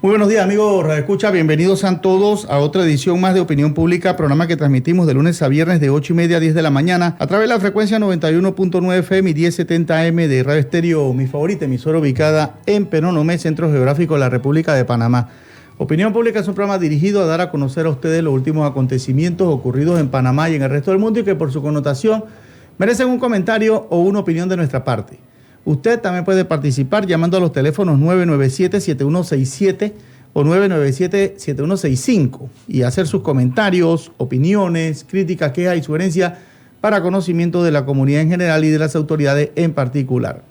Muy buenos días, amigos Radio Escucha. Bienvenidos a todos a otra edición más de Opinión Pública, programa que transmitimos de lunes a viernes de 8:30 a 10 de la mañana a través de la frecuencia 91.9 FM y 1070 AM de Radio Estéreo, mi favorita emisora ubicada en Penonomé, Centro Geográfico de la República de Panamá. Opinión Pública es un programa dirigido a dar a conocer a ustedes los últimos acontecimientos ocurridos en Panamá y en el resto del mundo y que por su connotación merecen un comentario o una opinión de nuestra parte. Usted también puede participar llamando a los teléfonos 997-7167 o 997-7165 y hacer sus comentarios, opiniones, críticas, quejas y sugerencias para conocimiento de la comunidad en general y de las autoridades en particular.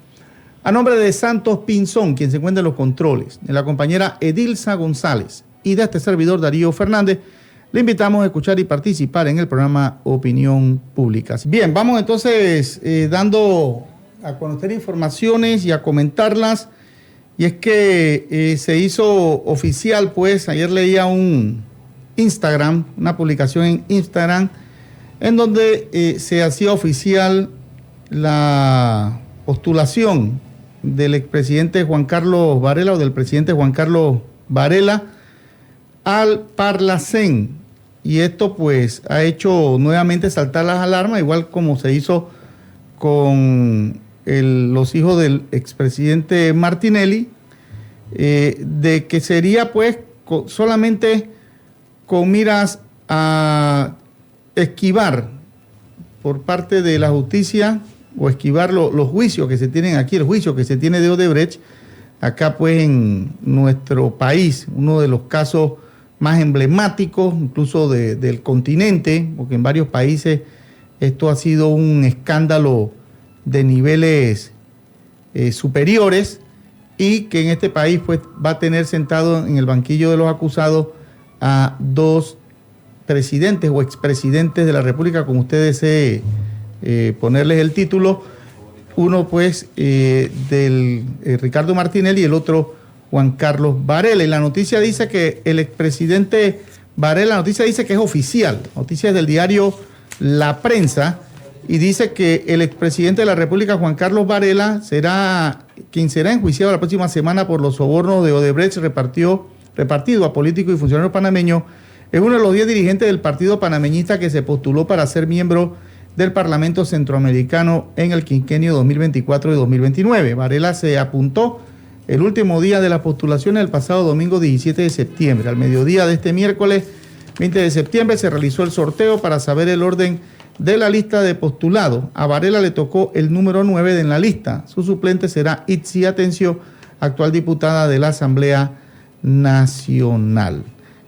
A nombre de Santos Pinzón, quien se encuentra en los controles, de la compañera Edilza González y de este servidor Darío Fernández, le invitamos a escuchar y participar en el programa Opinión Pública. Bien, vamos entonces dando a conocer informaciones y a comentarlas. Y es que se hizo oficial, pues, ayer leía un Instagram, una publicación en Instagram, en donde se hacía oficial la postulación del expresidente Juan Carlos Varela o del presidente Juan Carlos Varela al Parlacén. Y esto, pues, ha hecho nuevamente saltar las alarmas, igual como se hizo con los hijos del expresidente Martinelli, de que sería pues solamente con miras a esquivar por parte de la justicia o esquivar los juicios que se tienen aquí, el juicio que se tiene de Odebrecht, acá pues en nuestro país, uno de los casos más emblemáticos incluso del continente, porque en varios países esto ha sido un escándalo de niveles superiores y que en este país pues va a tener sentado en el banquillo de los acusados a dos presidentes o expresidentes de la República, como usted desee ponerles el título, uno pues del Ricardo Martinelli y el otro Juan Carlos Varela. Y la noticia dice que el expresidente Varela, la noticia dice que es oficial, noticia es del diario La Prensa, y dice que el expresidente de la República, Juan Carlos Varela, será quien será enjuiciado la próxima semana por los sobornos de Odebrecht repartido a políticos y funcionarios panameños. Es uno de los 10 dirigentes del partido panameñista que se postuló para ser miembro del Parlamento Centroamericano en el quinquenio 2024 y 2029. Varela se apuntó el último día de las postulaciones el pasado domingo 17 de septiembre. Al mediodía de este miércoles 20 de septiembre se realizó el sorteo para saber el orden de la lista de postulados. A Varela le tocó el número 9 en la lista. Su suplente será Itzi Atencio, actual diputada de la Asamblea Nacional.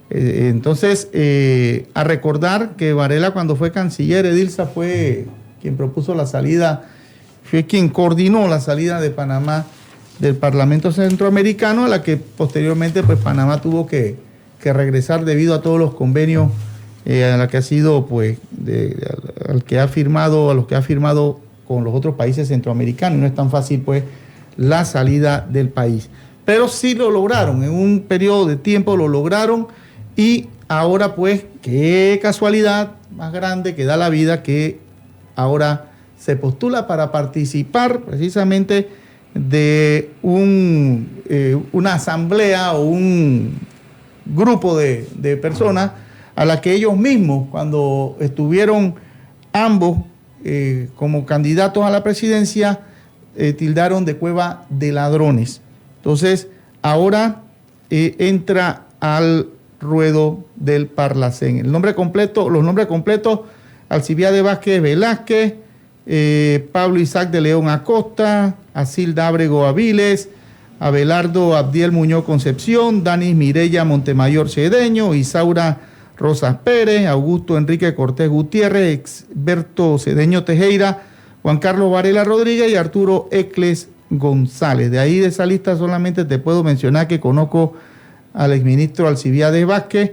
Entonces, a recordar que Varela, cuando fue canciller, Edilza fue quien propuso la salida, fue quien coordinó la salida de Panamá del Parlamento Centroamericano, a la que posteriormente pues Panamá tuvo que regresar debido a todos los convenios a la que ha sido, pues, a los que ha firmado con los otros países centroamericanos. No es tan fácil, pues, la salida del país. Pero sí lo lograron, en un periodo de tiempo lo lograron y ahora, pues, qué casualidad más grande que da la vida que ahora se postula para participar precisamente de una asamblea o un grupo de personas a la que ellos mismos, cuando estuvieron ambos como candidatos a la presidencia, tildaron de cueva de ladrones. Entonces, ahora entra al ruedo del Parlacén. Los nombres completos: Alcibiades Vázquez Velázquez, Pablo Isaac de León Acosta, Asilda Ábrego Aviles, Abelardo Abdiel Muñoz Concepción, Danis Mireya Montemayor Cedeño, Isaura Rosas Pérez, Augusto Enrique Cortés Gutiérrez, Exberto Cedeño Tejera, Juan Carlos Varela Rodríguez y Arturo Ecles González. De ahí, de esa lista, solamente te puedo mencionar que conozco al exministro Alcibiades Vázquez,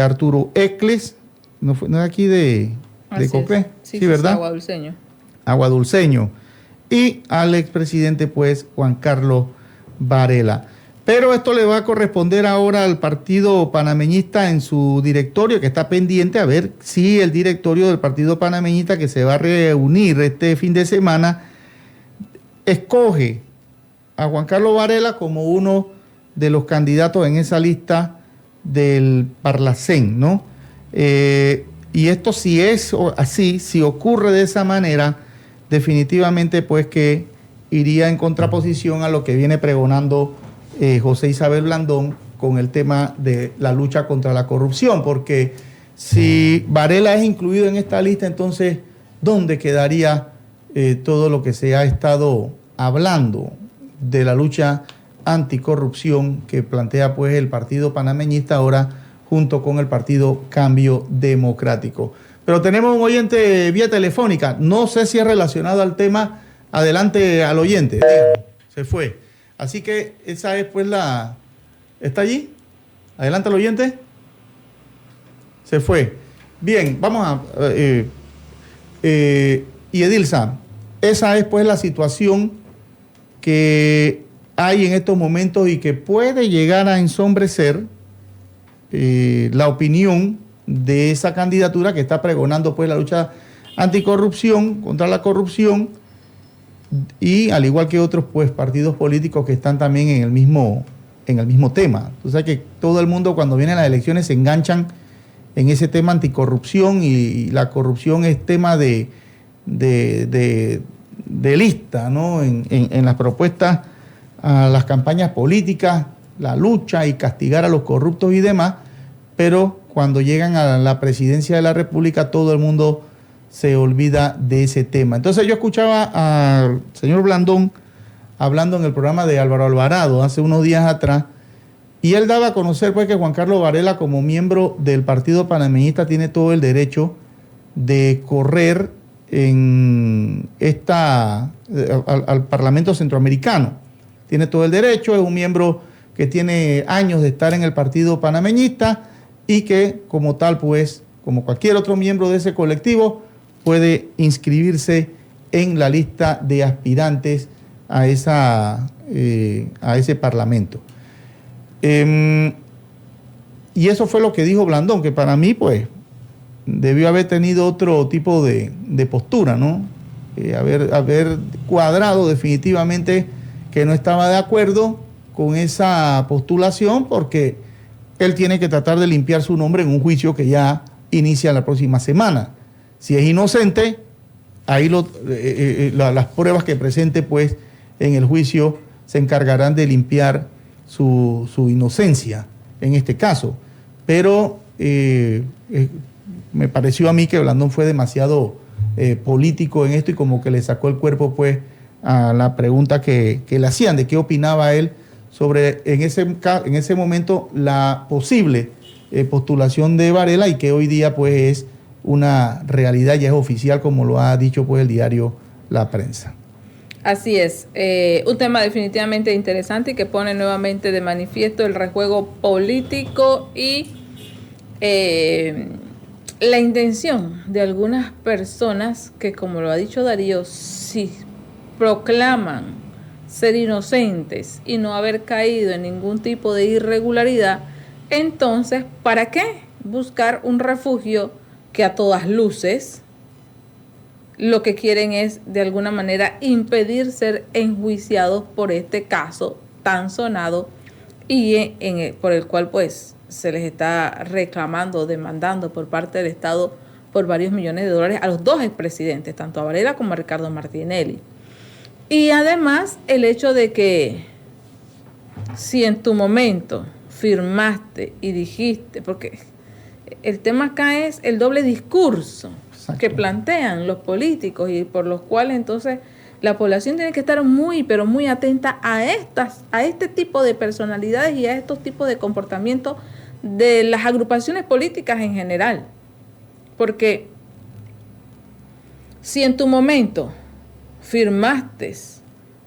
Arturo Ecles, no es aquí de Copé, sí, ¿verdad? Aguadulceño. Aguadulceño. Y al expresidente, pues, Juan Carlos Varela. Pero esto le va a corresponder ahora al partido panameñista en su directorio, que está pendiente a ver si el directorio del partido panameñista, que se va a reunir este fin de semana, escoge a Juan Carlos Varela como uno de los candidatos en esa lista del Parlacén, ¿no? Y esto si es así, si ocurre de esa manera, definitivamente pues que iría en contraposición a lo que viene pregonando José Isabel Blandón con el tema de la lucha contra la corrupción, porque si Varela es incluido en esta lista, entonces, ¿dónde quedaría todo lo que se ha estado hablando de la lucha anticorrupción que plantea pues el partido panameñista ahora junto con el partido Cambio Democrático? Pero tenemos un oyente vía telefónica, no sé si es relacionado al tema. Adelante al oyente. Se fue. Así que esa es pues la... ¿Está allí? Adelante al oyente. Se fue. Bien, vamos a... y Edilza, esa es pues la situación que hay en estos momentos y que puede llegar a ensombrecer la opinión de esa candidatura que está pregonando pues la lucha anticorrupción, contra la corrupción, y al igual que otros pues partidos políticos que están también en el mismo tema. Tú sabes que todo el mundo cuando vienen las elecciones se enganchan en ese tema anticorrupción, y la corrupción es tema de lista, ¿no? En las propuestas a las campañas políticas, la lucha y castigar a los corruptos y demás, pero cuando llegan a la presidencia de la República todo el mundo se olvida de ese tema. Entonces yo escuchaba al señor Blandón hablando en el programa de Álvaro Alvarado hace unos días atrás, y él daba a conocer pues que Juan Carlos Varela, como miembro del partido panameñista, tiene todo el derecho de correr al Parlamento Centroamericano. Tiene todo el derecho, es un miembro que tiene años de estar en el partido panameñista y que como tal pues, como cualquier otro miembro de ese colectivo, puede inscribirse en la lista de aspirantes a ese parlamento. Y eso fue lo que dijo Blandón, que para mí pues debió haber tenido otro tipo de postura, ¿no? Haber cuadrado definitivamente que no estaba de acuerdo con esa postulación, porque él tiene que tratar de limpiar su nombre en un juicio que ya inicia la próxima semana. Si es inocente, ahí las pruebas que presente pues en el juicio se encargarán de limpiar su inocencia en este caso. Pero me pareció a mí que Blandón fue demasiado político en esto, y como que le sacó el cuerpo pues a la pregunta que le hacían de qué opinaba él sobre en ese momento la posible postulación de Varela, y que hoy día pues es una realidad, ya es oficial, como lo ha dicho pues el diario La Prensa. Así es, un tema definitivamente interesante y que pone nuevamente de manifiesto el rejuego político y la intención de algunas personas que, como lo ha dicho Darío, si proclaman ser inocentes y no haber caído en ningún tipo de irregularidad, entonces, ¿para qué buscar un refugio que a todas luces lo que quieren es de alguna manera impedir ser enjuiciados por este caso tan sonado y por el cual pues se les está reclamando, demandando por parte del Estado por varios millones de dólares a los dos expresidentes, tanto a Varela como a Ricardo Martinelli? Y además el hecho de que si en tu momento firmaste y dijiste, porque el tema acá es el doble discurso que plantean los políticos y por los cuales entonces la población tiene que estar muy, pero muy atenta a este tipo de personalidades y a estos tipos de comportamientos de las agrupaciones políticas en general. Porque si en tu momento firmaste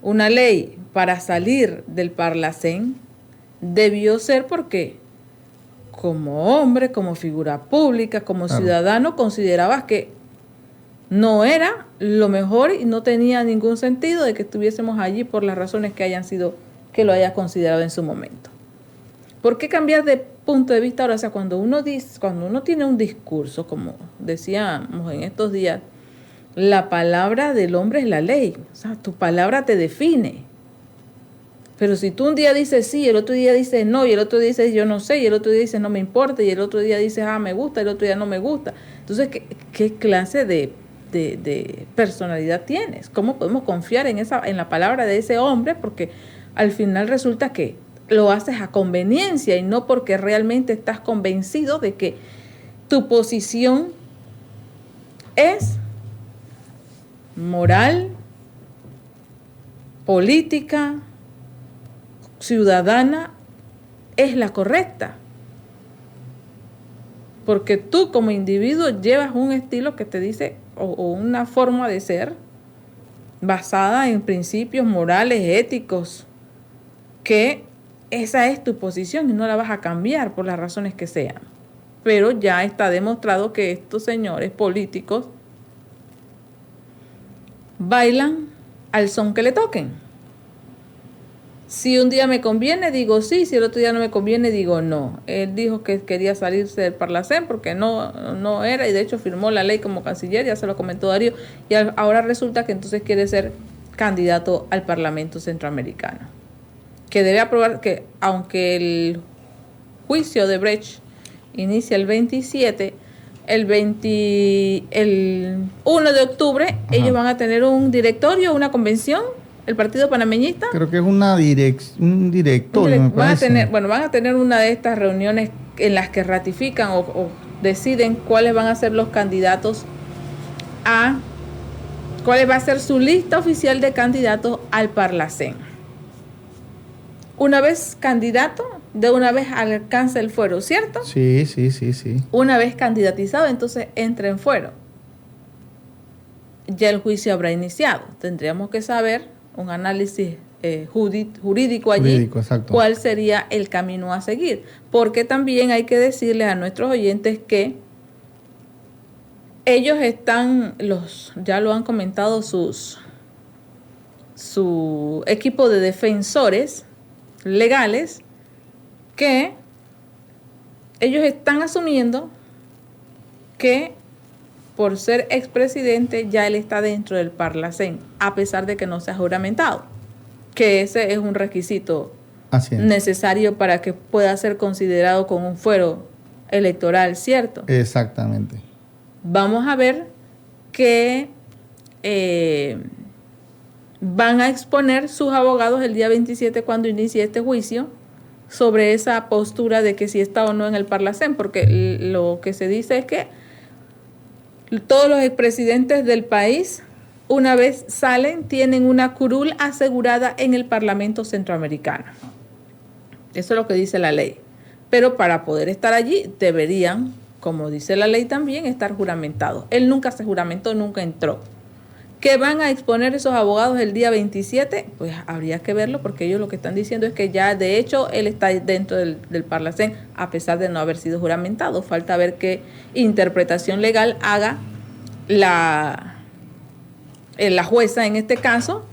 una ley para salir del Parlacén, debió ser porque como hombre, como figura pública, como ciudadano, considerabas que no era lo mejor y no tenía ningún sentido de que estuviésemos allí por las razones que hayan sido, que lo hayas considerado en su momento. ¿Por qué cambiar de punto de vista ahora? O sea, cuando uno tiene un discurso, como decíamos en estos días, la palabra del hombre es la ley. O sea, tu palabra te define. Pero si tú un día dices sí, el otro día dices no, y el otro día dices yo no sé, y el otro día dices no me importa, y el otro día dices me gusta, y el otro día no me gusta. Entonces, ¿qué clase de personalidad tienes? ¿Cómo podemos confiar en la palabra de ese hombre? Porque al final resulta que lo haces a conveniencia y no porque realmente estás convencido de que tu posición es moral, política, ciudadana, es la correcta. Porque tú como individuo llevas un estilo que te dice, o una forma de ser, basada en principios morales, éticos, que esa es tu posición y no la vas a cambiar por las razones que sean. Pero ya está demostrado que estos señores políticos bailan al son que le toquen. Si un día me conviene, digo sí. Si el otro día no me conviene, digo no. Él dijo que quería salirse del Parlacén porque no era, y de hecho firmó la ley como canciller, ya se lo comentó Darío, y ahora resulta que entonces quiere ser candidato al Parlamento Centroamericano. Que debe aprobar que, aunque el juicio de Brecht inicia el 27, el 1 de octubre, ellos van a tener un directorio, una convención, el Partido Panameñista. Creo que es un directorio. Van a tener una de estas reuniones en las que ratifican o deciden cuáles van a ser los candidatos cuál va a ser su lista oficial de candidatos al Parlacén. Una vez candidato, de una vez alcanza el fuero, ¿cierto? Sí. Una vez candidatizado, entonces entra en fuero. Ya el juicio habrá iniciado. Tendríamos que saber un análisis jurídico allí, cuál sería el camino a seguir. Porque también hay que decirles a nuestros oyentes que ellos ya lo han comentado su equipo de defensores legales, que ellos están asumiendo que por ser expresidente ya él está dentro del Parlacén, a pesar de que no sea juramentado, que ese es un requisito necesario para que pueda ser considerado con un fuero electoral, ¿cierto? Exactamente. Vamos a ver que van a exponer sus abogados el día 27 cuando inicie este juicio sobre esa postura de que si está o no en el Parlacén, porque lo que se dice es que todos los expresidentes del país, una vez salen, tienen una curul asegurada en el Parlamento Centroamericano. Eso es lo que dice la ley. Pero para poder estar allí deberían, como dice la ley también, estar juramentados. Él nunca se juramentó, nunca entró. ¿Qué van a exponer esos abogados el día 27? Pues habría que verlo, porque ellos lo que están diciendo es que ya de hecho él está dentro del Parlacén a pesar de no haber sido juramentado. Falta ver qué interpretación legal haga la jueza en este caso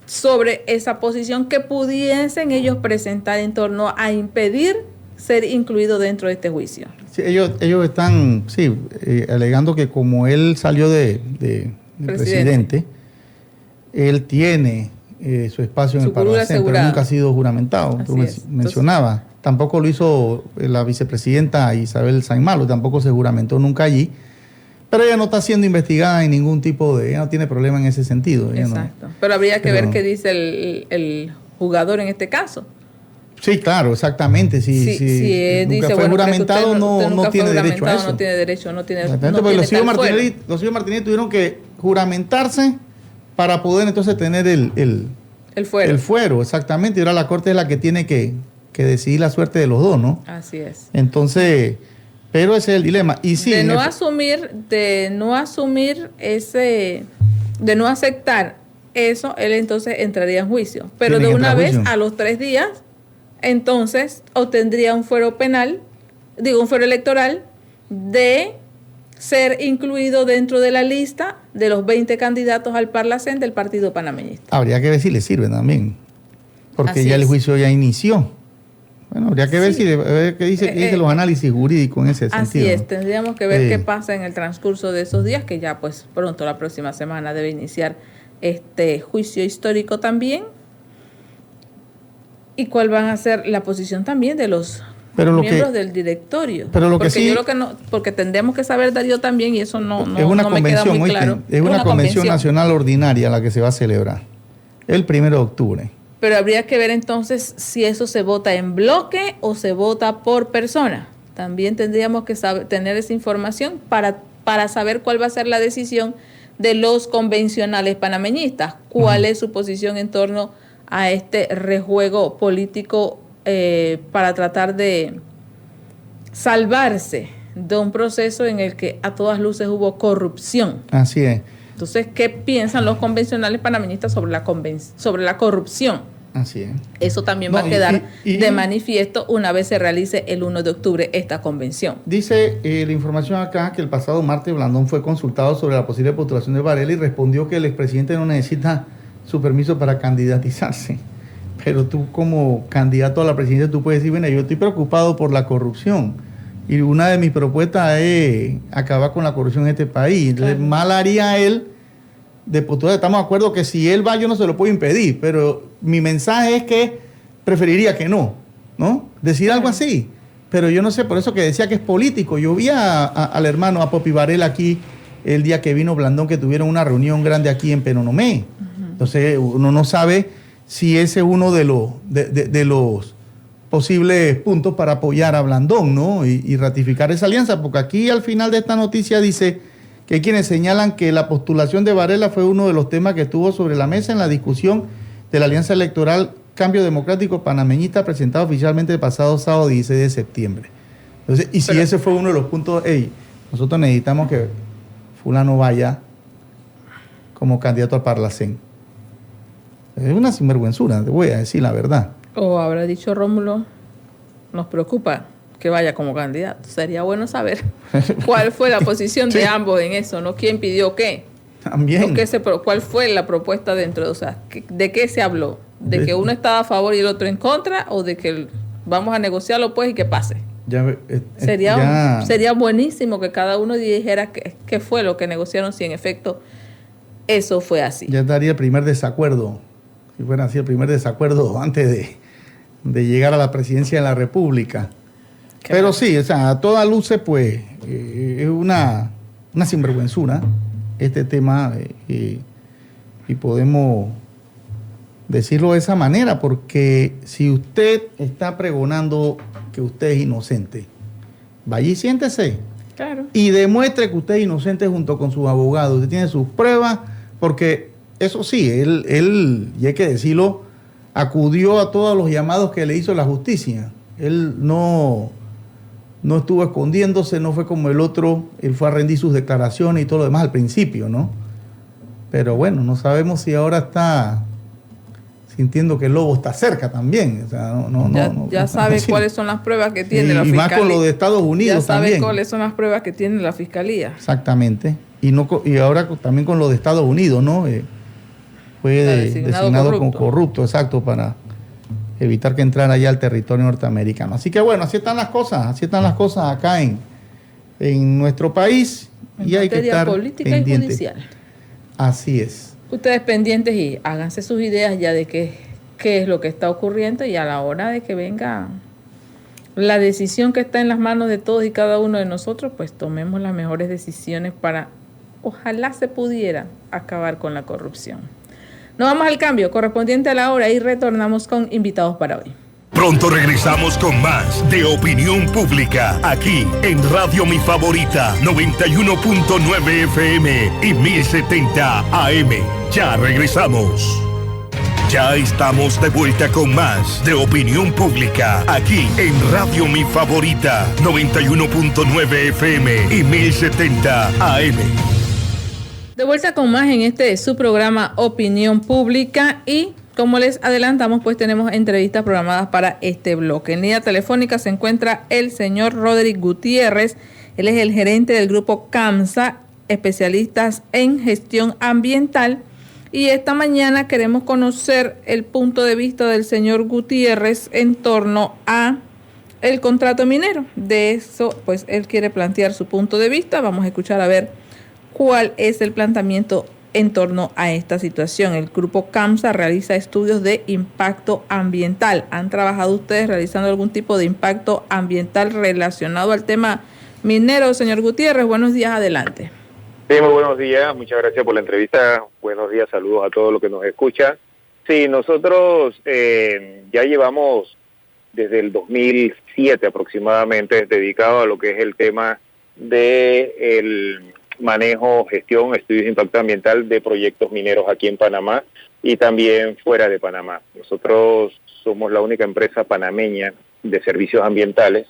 sobre esa posición que pudiesen ellos presentar en torno a impedir ser incluido dentro de este juicio. Sí, ellos están alegando que como él salió de presidente, él tiene su espacio en el Parlamento, pero nunca ha sido juramentado. Tú mencionabas. Tampoco lo hizo la vicepresidenta Isabel Sainmalo, tampoco se juramentó nunca allí. Pero ella no está siendo investigada en ningún tipo ella no tiene problema en ese sentido. Exacto. Pero habría que ver qué dice el jugador en este caso. Sí, claro, exactamente. Si nunca dice, fue juramentado, no tiene derecho a eso. No tiene derecho, no tiene porque los hijos Martinelli tuvieron que juramentarse para poder entonces tener el fuero. El fuero, exactamente. Y ahora la Corte es la que tiene que decidir la suerte de los dos, ¿no? Así es. Entonces, pero ese es el dilema. Y sí, de no aceptar eso, él entonces entraría en juicio. Pero de una vez, a los 3 días, entonces obtendría un fuero un fuero electoral de ser incluido dentro de la lista de los 20 candidatos al Parlacén del Partido Panameñista. Habría que ver si le sirve también, porque Así ya es. El juicio ya inició. Bueno, habría que ver qué dice los análisis jurídicos en ese sentido. Así es, tendríamos que ver qué pasa en el transcurso de esos días, que ya pues pronto, la próxima semana, debe iniciar este juicio histórico también. y cuál van a ser la posición también de los miembros del directorio. Pero lo que sí, yo lo que no, porque tendremos que saber, Darío, también, y eso no me queda muy claro. Es una convención nacional ordinaria la que se va a celebrar el 1 de octubre. Pero habría que ver entonces si eso se vota en bloque o se vota por persona. También tendríamos que tener esa información para saber cuál va a ser la decisión de los convencionales panameñistas, cuál es su posición en torno a este rejuego político para tratar de salvarse de un proceso en el que a todas luces hubo corrupción. Así es. Entonces, ¿qué piensan los convencionales panameñistas sobre la corrupción? Así es. Eso también va a quedar de manifiesto una vez se realice el 1 de octubre esta convención. Dice la información acá que el pasado martes Blandón fue consultado sobre la posible postulación de Varela y respondió que el expresidente no necesita su permiso para candidatizarse. Pero tú como candidato a la presidencia tú puedes decir, bueno, yo estoy preocupado por la corrupción y una de mis propuestas es acabar con la corrupción en este país. Entonces, claro, mal haría él de postular. Estamos de acuerdo que si él va yo no se lo puedo impedir, pero mi mensaje es que preferiría que no decir algo así, pero yo no sé, por eso que decía que es político. Yo vi al hermano, a Popi Varela aquí el día que vino Blandón, que tuvieron una reunión grande aquí en Penonomé. Entonces uno no sabe si ese es uno de los posibles puntos para apoyar a Blandón, ¿no? Y ratificar esa alianza, porque aquí al final de esta noticia dice que hay quienes señalan que la postulación de Varela fue uno de los temas que estuvo sobre la mesa en la discusión de la alianza electoral Cambio Democrático Panameñista presentada oficialmente el pasado sábado 16 de septiembre. Entonces, y si ese fue uno de los puntos, nosotros necesitamos que fulano vaya como candidato al Parlacén. Es una sinvergüenzura, te voy a decir la verdad. O habrá dicho Rómulo, nos preocupa que vaya como candidato. Sería bueno saber cuál fue la posición de ambos en eso, ¿no? ¿Quién pidió qué? También. ¿Cuál fue la propuesta dentro? O sea, ¿de qué se habló? ¿De que uno estaba a favor y el otro en contra? ¿O de que vamos a negociarlo pues y que pase? Sería buenísimo que cada uno dijera qué fue lo que negociaron, si en efecto eso fue así. Ya estaría el primer desacuerdo, si fuera así el primer desacuerdo antes de llegar a la presidencia de la República. Pero sí, o sea, a todas luces pues es una sinvergüenzura este tema y podemos decirlo de esa manera, porque si usted está pregonando que usted es inocente, vaya y siéntese. Claro. Y demuestre que usted es inocente junto con sus abogados. Usted tiene sus pruebas, porque eso sí, él, y hay que decirlo, acudió a todos los llamados que le hizo la justicia. Él no estuvo escondiéndose, no fue como el otro, él fue a rendir sus declaraciones y todo lo demás al principio, ¿no? Pero bueno, no sabemos si ahora está sintiendo que el lobo está cerca también. O sea, ya sabe cuáles son las pruebas que tiene la fiscalía. Y más con lo de Estados Unidos también. Ya sabe cuáles son las pruebas que tiene la fiscalía. Exactamente. Y ahora también con lo de Estados Unidos, ¿no? Fue designado como corrupto, exacto, para evitar que entrara allá al territorio norteamericano. Así que bueno, así están las cosas acá en nuestro país. Y hay que estar política pendiente. Y judicial. Así es. Ustedes pendientes y háganse sus ideas ya de qué es lo que está ocurriendo, y a la hora de que venga la decisión que está en las manos de todos y cada uno de nosotros, pues tomemos las mejores decisiones para, ojalá se pudiera acabar con la corrupción. Nos vamos al cambio correspondiente a la hora y retornamos con invitados para hoy. Pronto regresamos con más de Opinión Pública, aquí en Radio Mi Favorita, 91.9 FM y 1070 AM. Ya regresamos. Ya estamos de vuelta con más de Opinión Pública, aquí en Radio Mi Favorita, 91.9 FM y 1070 AM. De vuelta con más en su programa Opinión Pública, y como les adelantamos, pues tenemos entrevistas programadas para este bloque. En línea telefónica se encuentra el señor Roderick Gutiérrez. Él es el gerente del grupo CAMSA, especialistas en gestión ambiental. Y esta mañana queremos conocer el punto de vista del señor Gutiérrez en torno a el contrato minero. De eso, pues él quiere plantear su punto de vista. Vamos a escuchar a ver cuál es el planteamiento en torno a esta situación. El grupo CAMSA realiza estudios de impacto ambiental. ¿Han trabajado ustedes realizando algún tipo de impacto ambiental relacionado al tema minero? Señor Gutiérrez, buenos días, adelante. Sí, muy buenos días, muchas gracias por la entrevista. Buenos días, saludos a todos los que nos escuchan. Sí, nosotros ya llevamos desde el 2007 aproximadamente dedicado a lo que es el tema de el manejo, gestión, estudios de impacto ambiental de proyectos mineros aquí en Panamá y también fuera de Panamá. Nosotros somos la única empresa panameña de servicios ambientales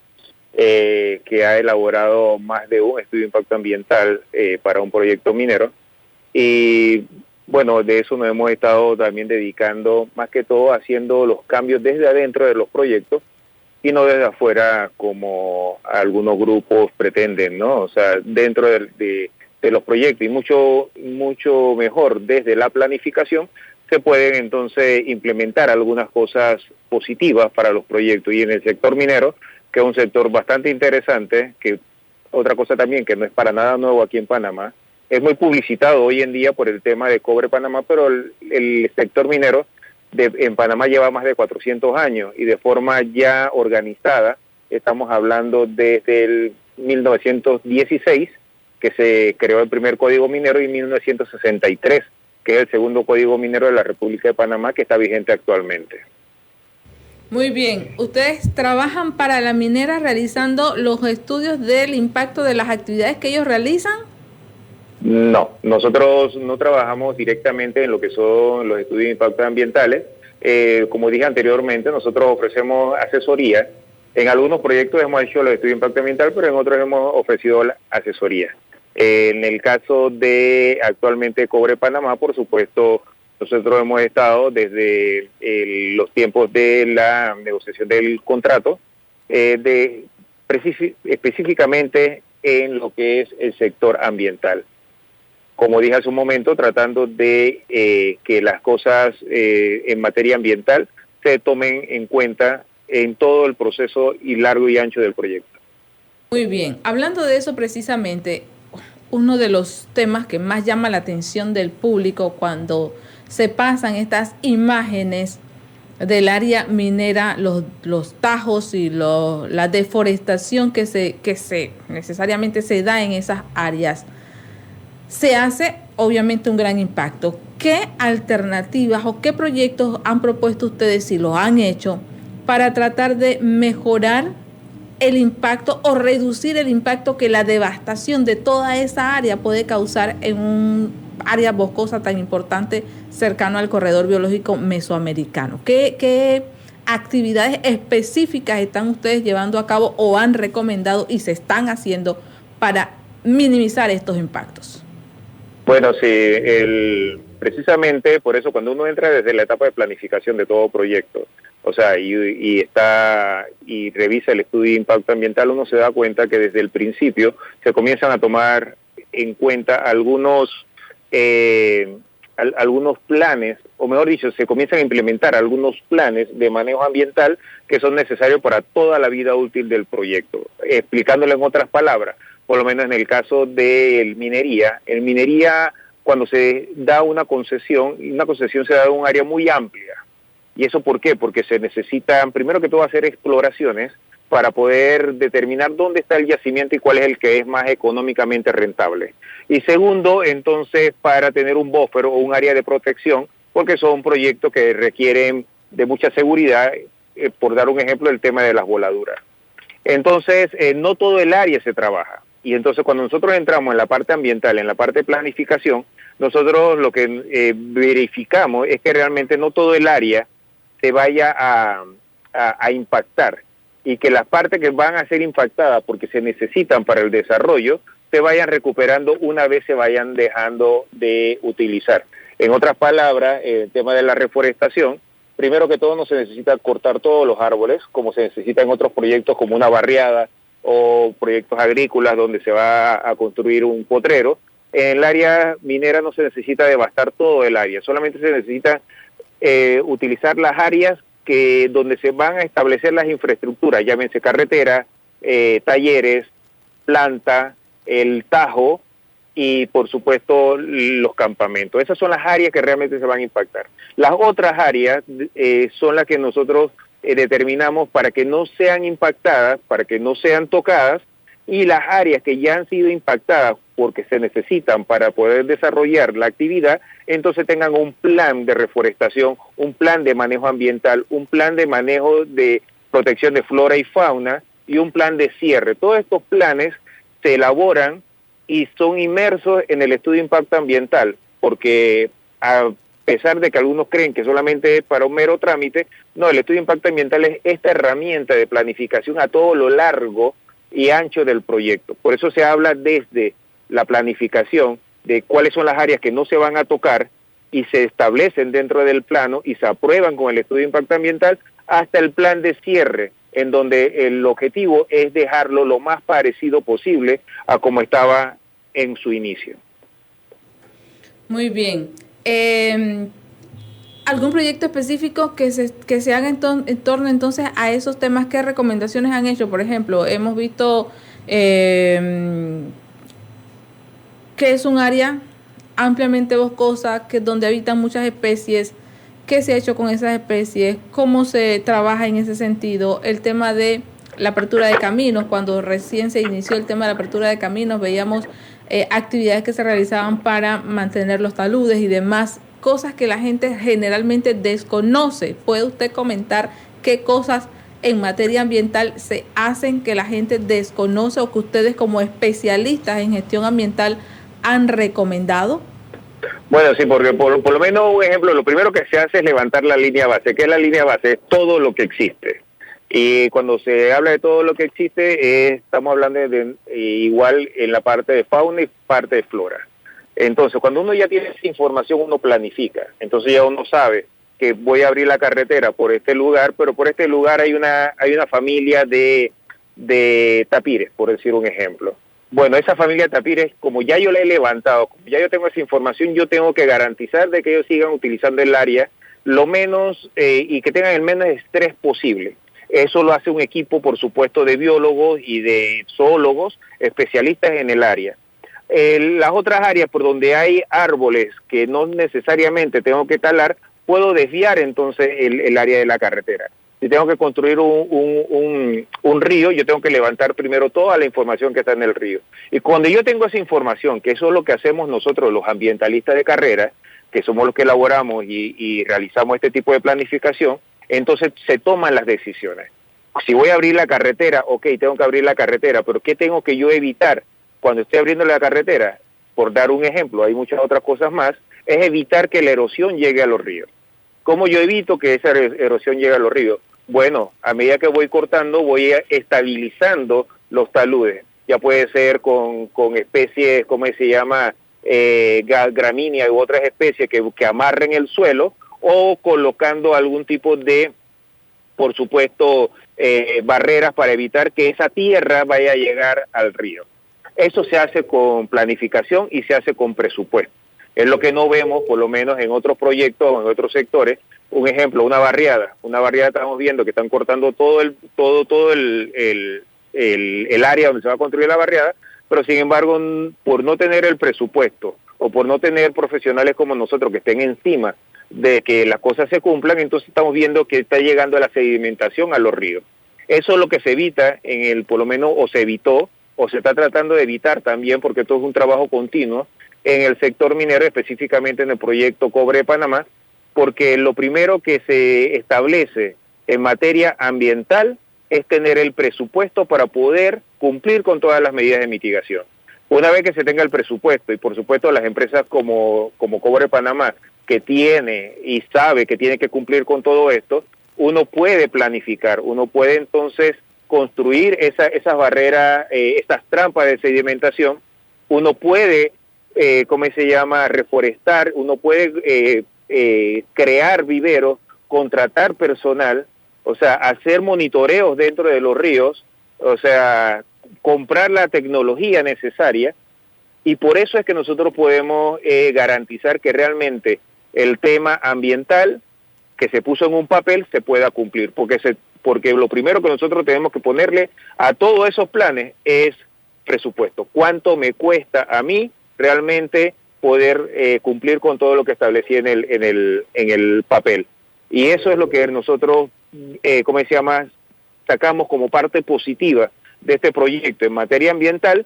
que ha elaborado más de un estudio de impacto ambiental para un proyecto minero. Y bueno, de eso nos hemos estado también dedicando, más que todo haciendo los cambios desde adentro de los proyectos y no desde afuera como algunos grupos pretenden, ¿no? O sea, dentro de los proyectos y mucho mejor desde la planificación se pueden entonces implementar algunas cosas positivas para los proyectos. Y en el sector minero, que es un sector bastante interesante, que otra cosa también que no es para nada nuevo aquí en Panamá, es muy publicitado hoy en día por el tema de Cobre Panamá, pero el sector minero en Panamá lleva más de 400 años y de forma ya organizada, estamos hablando desde el 1916, que se creó el primer código minero, y 1963, que es el segundo código minero de la República de Panamá, que está vigente actualmente. Muy bien, ¿ustedes trabajan para la minera realizando los estudios del impacto de las actividades que ellos realizan? No, nosotros no trabajamos directamente en lo que son los estudios de impacto ambientales. Como dije anteriormente, nosotros ofrecemos asesoría. En algunos proyectos hemos hecho los estudios de impacto ambiental, pero en otros hemos ofrecido la asesoría. En el caso de actualmente Cobre Panamá, por supuesto, nosotros hemos estado desde los tiempos de la negociación del contrato, específicamente en lo que es el sector ambiental. Como dije hace un momento, tratando de que las cosas en materia ambiental se tomen en cuenta en todo el proceso y largo y ancho del proyecto. Muy bien, hablando de eso precisamente, uno de los temas que más llama la atención del público cuando se pasan estas imágenes del área minera, los tajos y la deforestación que necesariamente se da en esas áreas, se hace obviamente un gran impacto. ¿Qué alternativas o qué proyectos han propuesto ustedes, si lo han hecho, para tratar de mejorar el impacto o reducir el impacto que la devastación de toda esa área puede causar en un área boscosa tan importante cercano al corredor biológico mesoamericano? ¿Qué actividades específicas están ustedes llevando a cabo o han recomendado y se están haciendo para minimizar estos impactos? Bueno, sí, precisamente por eso cuando uno entra desde la etapa de planificación de todo proyecto, o sea, y revisa el estudio de impacto ambiental, uno se da cuenta que desde el principio se comienzan a tomar en cuenta algunos planes, o mejor dicho, se comienzan a implementar algunos planes de manejo ambiental que son necesarios para toda la vida útil del proyecto. Explicándolo en otras palabras, por lo menos en el caso de minería, en minería cuando se da una concesión se da en un área muy amplia. ¿Y eso por qué? Porque se necesitan, primero que todo, hacer exploraciones para poder determinar dónde está el yacimiento y cuál es el que es más económicamente rentable. Y segundo, entonces, para tener un buffer o un área de protección, porque son proyectos que requieren de mucha seguridad, por dar un ejemplo, el tema de las voladuras. Entonces, no todo el área se trabaja. Y entonces, cuando nosotros entramos en la parte ambiental, en la parte de planificación, nosotros lo que verificamos es que realmente no todo el área se vaya a impactar, y que las partes que van a ser impactadas porque se necesitan para el desarrollo se vayan recuperando una vez se vayan dejando de utilizar. En otras palabras, el tema de la reforestación, primero que todo no se necesita cortar todos los árboles como se necesita en otros proyectos como una barriada o proyectos agrícolas donde se va a construir un potrero. En el área minera no se necesita devastar todo el área, solamente se necesita utilizar las áreas donde se van a establecer las infraestructuras, llámense carretera, talleres, planta, el tajo, y por supuesto los campamentos. Esas son las áreas que realmente se van a impactar. Las otras áreas son las que nosotros determinamos para que no sean impactadas, para que no sean tocadas, y las áreas que ya han sido impactadas porque se necesitan para poder desarrollar la actividad, entonces tengan un plan de reforestación, un plan de manejo ambiental, un plan de manejo de protección de flora y fauna y un plan de cierre. Todos estos planes se elaboran y son inmersos en el estudio de impacto ambiental, porque a pesar de que algunos creen que solamente es para un mero trámite, no, el estudio de impacto ambiental es esta herramienta de planificación a todo lo largo y ancho del proyecto. Por eso se habla desde la planificación de cuáles son las áreas que no se van a tocar y se establecen dentro del plano y se aprueban con el estudio de impacto ambiental hasta el plan de cierre, en donde el objetivo es dejarlo lo más parecido posible a como estaba en su inicio. Muy bien. ¿Algún proyecto específico que se haga en torno entonces a esos temas? ¿Qué recomendaciones han hecho? Por ejemplo, hemos visto que es un área ampliamente boscosa, que donde habitan muchas especies. ¿Qué se ha hecho con esas especies? ¿Cómo se trabaja en ese sentido? El tema de la apertura de caminos, cuando recién se inició el tema de la apertura de caminos, veíamos actividades que se realizaban para mantener los taludes y demás, cosas que la gente generalmente desconoce. ¿Puede usted comentar qué cosas en materia ambiental se hacen que la gente desconoce o que ustedes como especialistas en gestión ambiental han recomendado? Bueno, sí, porque por lo menos un ejemplo, lo primero que se hace es levantar la línea base. ¿Qué es la línea base? Es todo lo que existe. Y cuando se habla de todo lo que existe, estamos hablando de igual en la parte de fauna y parte de flora. Entonces, cuando uno ya tiene esa información, uno planifica. Entonces ya uno sabe que voy a abrir la carretera por este lugar, pero por este lugar hay una familia de tapires, por decir un ejemplo. Bueno, esa familia de tapires, como ya yo la he levantado, como ya yo tengo esa información, yo tengo que garantizar de que ellos sigan utilizando el área lo menos y que tengan el menos estrés posible. Eso lo hace un equipo, por supuesto, de biólogos y de zoólogos especialistas en el área. Las otras áreas por donde hay árboles que no necesariamente tengo que talar, puedo desviar entonces el área de la carretera. Si tengo que construir un río, yo tengo que levantar primero toda la información que está en el río. Y cuando yo tengo esa información, que eso es lo que hacemos nosotros los ambientalistas de carrera, que somos los que elaboramos y realizamos este tipo de planificación, entonces se toman las decisiones. Si voy a abrir la carretera, ok, tengo que abrir la carretera, pero ¿qué tengo que yo evitar cuando estoy abriendo la carretera? Por dar un ejemplo, hay muchas otras cosas más, es evitar que la erosión llegue a los ríos. ¿Cómo yo evito que esa erosión llegue a los ríos? Bueno, a medida que voy cortando, voy estabilizando los taludes. Ya puede ser con especies, ¿cómo se llama? Gramínea u otras especies que amarren el suelo, o colocando algún tipo de, por supuesto, barreras para evitar que esa tierra vaya a llegar al río. Eso se hace con planificación y se hace con presupuesto. Es lo que no vemos, por lo menos en otros proyectos o en otros sectores. Un ejemplo, una barriada. Una barriada estamos viendo que están cortando todo el área donde se va a construir la barriada, pero sin embargo, por no tener el presupuesto o por no tener profesionales como nosotros que estén encima de que las cosas se cumplan, entonces estamos viendo que está llegando la sedimentación a los ríos. Eso es lo que se evita por lo menos, o se evitó, o se está tratando de evitar también, porque esto es un trabajo continuo en el sector minero, específicamente en el proyecto Cobre de Panamá, porque lo primero que se establece en materia ambiental es tener el presupuesto para poder cumplir con todas las medidas de mitigación. Una vez que se tenga el presupuesto, y por supuesto las empresas como Cobre de Panamá, que tiene y sabe que tiene que cumplir con todo esto, uno puede planificar, uno puede entonces construir esas barreras, esas trampas de sedimentación, uno puede, reforestar, uno puede crear viveros, contratar personal, o sea, hacer monitoreos dentro de los ríos, o sea, comprar la tecnología necesaria, y por eso es que nosotros podemos garantizar que realmente el tema ambiental que se puso en un papel se pueda cumplir, porque lo primero que nosotros tenemos que ponerle a todos esos planes es presupuesto. ¿Cuánto me cuesta a mí realmente poder cumplir con todo lo que establecía en el papel. Y eso es lo que nosotros, sacamos como parte positiva de este proyecto en materia ambiental,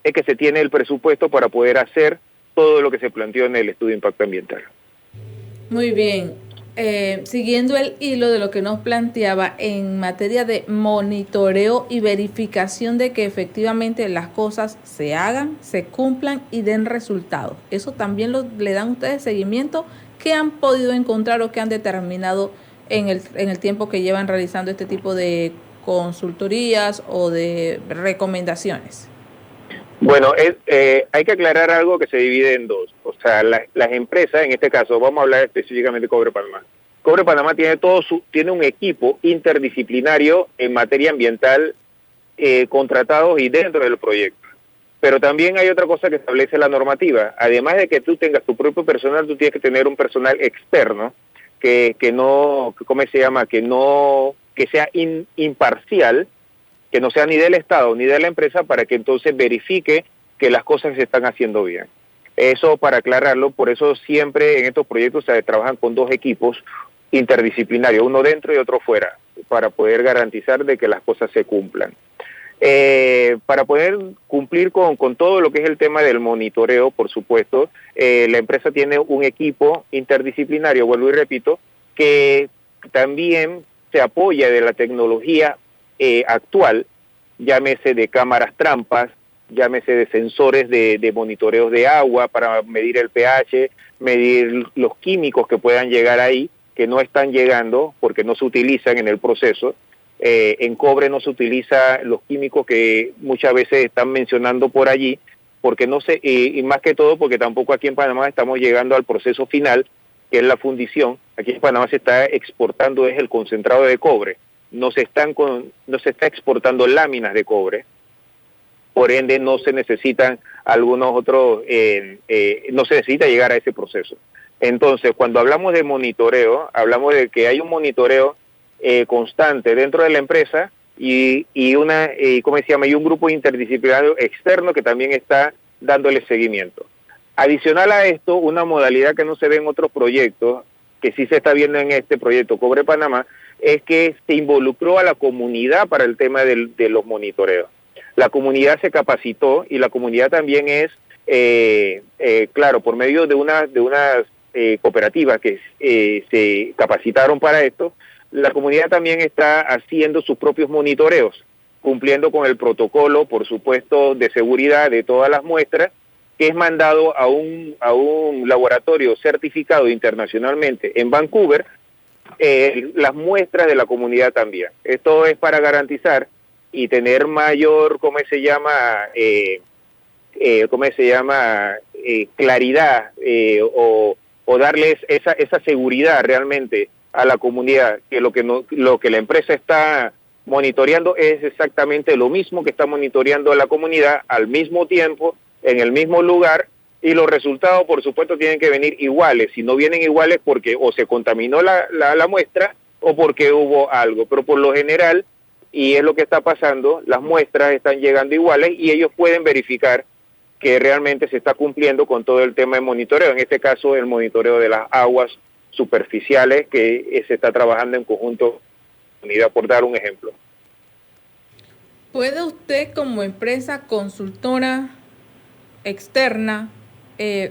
es que se tiene el presupuesto para poder hacer todo lo que se planteó en el estudio de impacto ambiental. Muy bien. Siguiendo el hilo de lo que nos planteaba en materia de monitoreo y verificación de que efectivamente las cosas se hagan, se cumplan y den resultados. ¿Eso también le dan ustedes seguimiento? ¿Qué han podido encontrar o qué han determinado en el tiempo que llevan realizando este tipo de consultorías o de recomendaciones? Bueno, hay que aclarar algo que se divide en dos. O sea, las empresas, en este caso, vamos a hablar específicamente de Cobre Panamá. Cobre Panamá tiene un equipo interdisciplinario en materia ambiental contratados y dentro del proyecto. Pero también hay otra cosa que establece la normativa. Además de que tú tengas tu propio personal, tú tienes que tener un personal externo que sea imparcial, que no sea ni del Estado ni de la empresa, para que entonces verifique que las cosas se están haciendo bien. Eso para aclararlo, por eso siempre en estos proyectos se trabajan con dos equipos interdisciplinarios, uno dentro y otro fuera, para poder garantizar de que las cosas se cumplan. Para poder cumplir con todo lo que es el tema del monitoreo, por supuesto, la empresa tiene un equipo interdisciplinario, vuelvo y repito, que también se apoya de la tecnología actual, llámese de cámaras trampas, llámese de sensores de monitoreos de agua para medir el pH, medir los químicos que puedan llegar ahí, que no están llegando porque no se utilizan en el proceso. En cobre no se utiliza los químicos que muchas veces están mencionando por allí, porque no se, y más que todo porque tampoco aquí en Panamá estamos llegando al proceso final, que es la fundición. Aquí en Panamá se está exportando es el concentrado de cobre. No se está exportando láminas de cobre, por ende no se necesitan algunos otros, no se necesita llegar a ese proceso. Entonces, cuando hablamos de monitoreo, hablamos de que hay un monitoreo constante dentro de la empresa y un grupo interdisciplinario externo que también está dándole seguimiento. Adicional a esto, una modalidad que no se ve en otros proyectos, que sí se está viendo en este proyecto Cobre Panamá, es que se involucró a la comunidad para el tema de los monitoreos. La comunidad se capacitó y la comunidad también es, claro, por medio de unas cooperativas que se capacitaron para esto, la comunidad también está haciendo sus propios monitoreos, cumpliendo con el protocolo, por supuesto, de seguridad de todas las muestras, que es mandado a un laboratorio certificado internacionalmente en Vancouver, las muestras de la comunidad también. Esto es para garantizar y tener mayor, claridad o darles esa seguridad realmente a la comunidad, que lo que la empresa está monitoreando es exactamente lo mismo que está monitoreando la comunidad al mismo tiempo, en el mismo lugar, y los resultados, por supuesto, tienen que venir iguales. Si no vienen iguales, porque o se contaminó la muestra o porque hubo algo. Pero por lo general, y es lo que está pasando, las muestras están llegando iguales y ellos pueden verificar que realmente se está cumpliendo con todo el tema de monitoreo. En este caso, el monitoreo de las aguas superficiales que se está trabajando en conjunto, por dar un ejemplo. ¿Puede usted, como empresa consultora externa,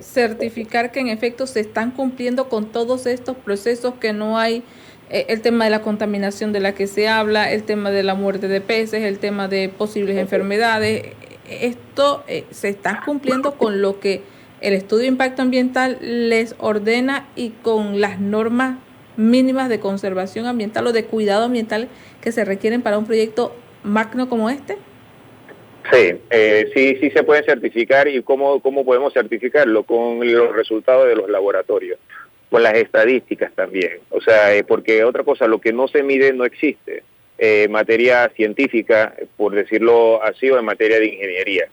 certificar que en efecto se están cumpliendo con todos estos procesos, que no hay el tema de la contaminación de la que se habla, el tema de la muerte de peces, el tema de posibles enfermedades? Esto se está cumpliendo con lo que el estudio de impacto ambiental les ordena y con las normas mínimas de conservación ambiental o de cuidado ambiental que se requieren para un proyecto magno como este? Sí se puede certificar. ¿Y cómo podemos certificarlo? Con los resultados de los laboratorios, con las estadísticas también. O sea, porque otra cosa, lo que no se mide no existe. Materia científica, por decirlo así, o en materia de ingeniería.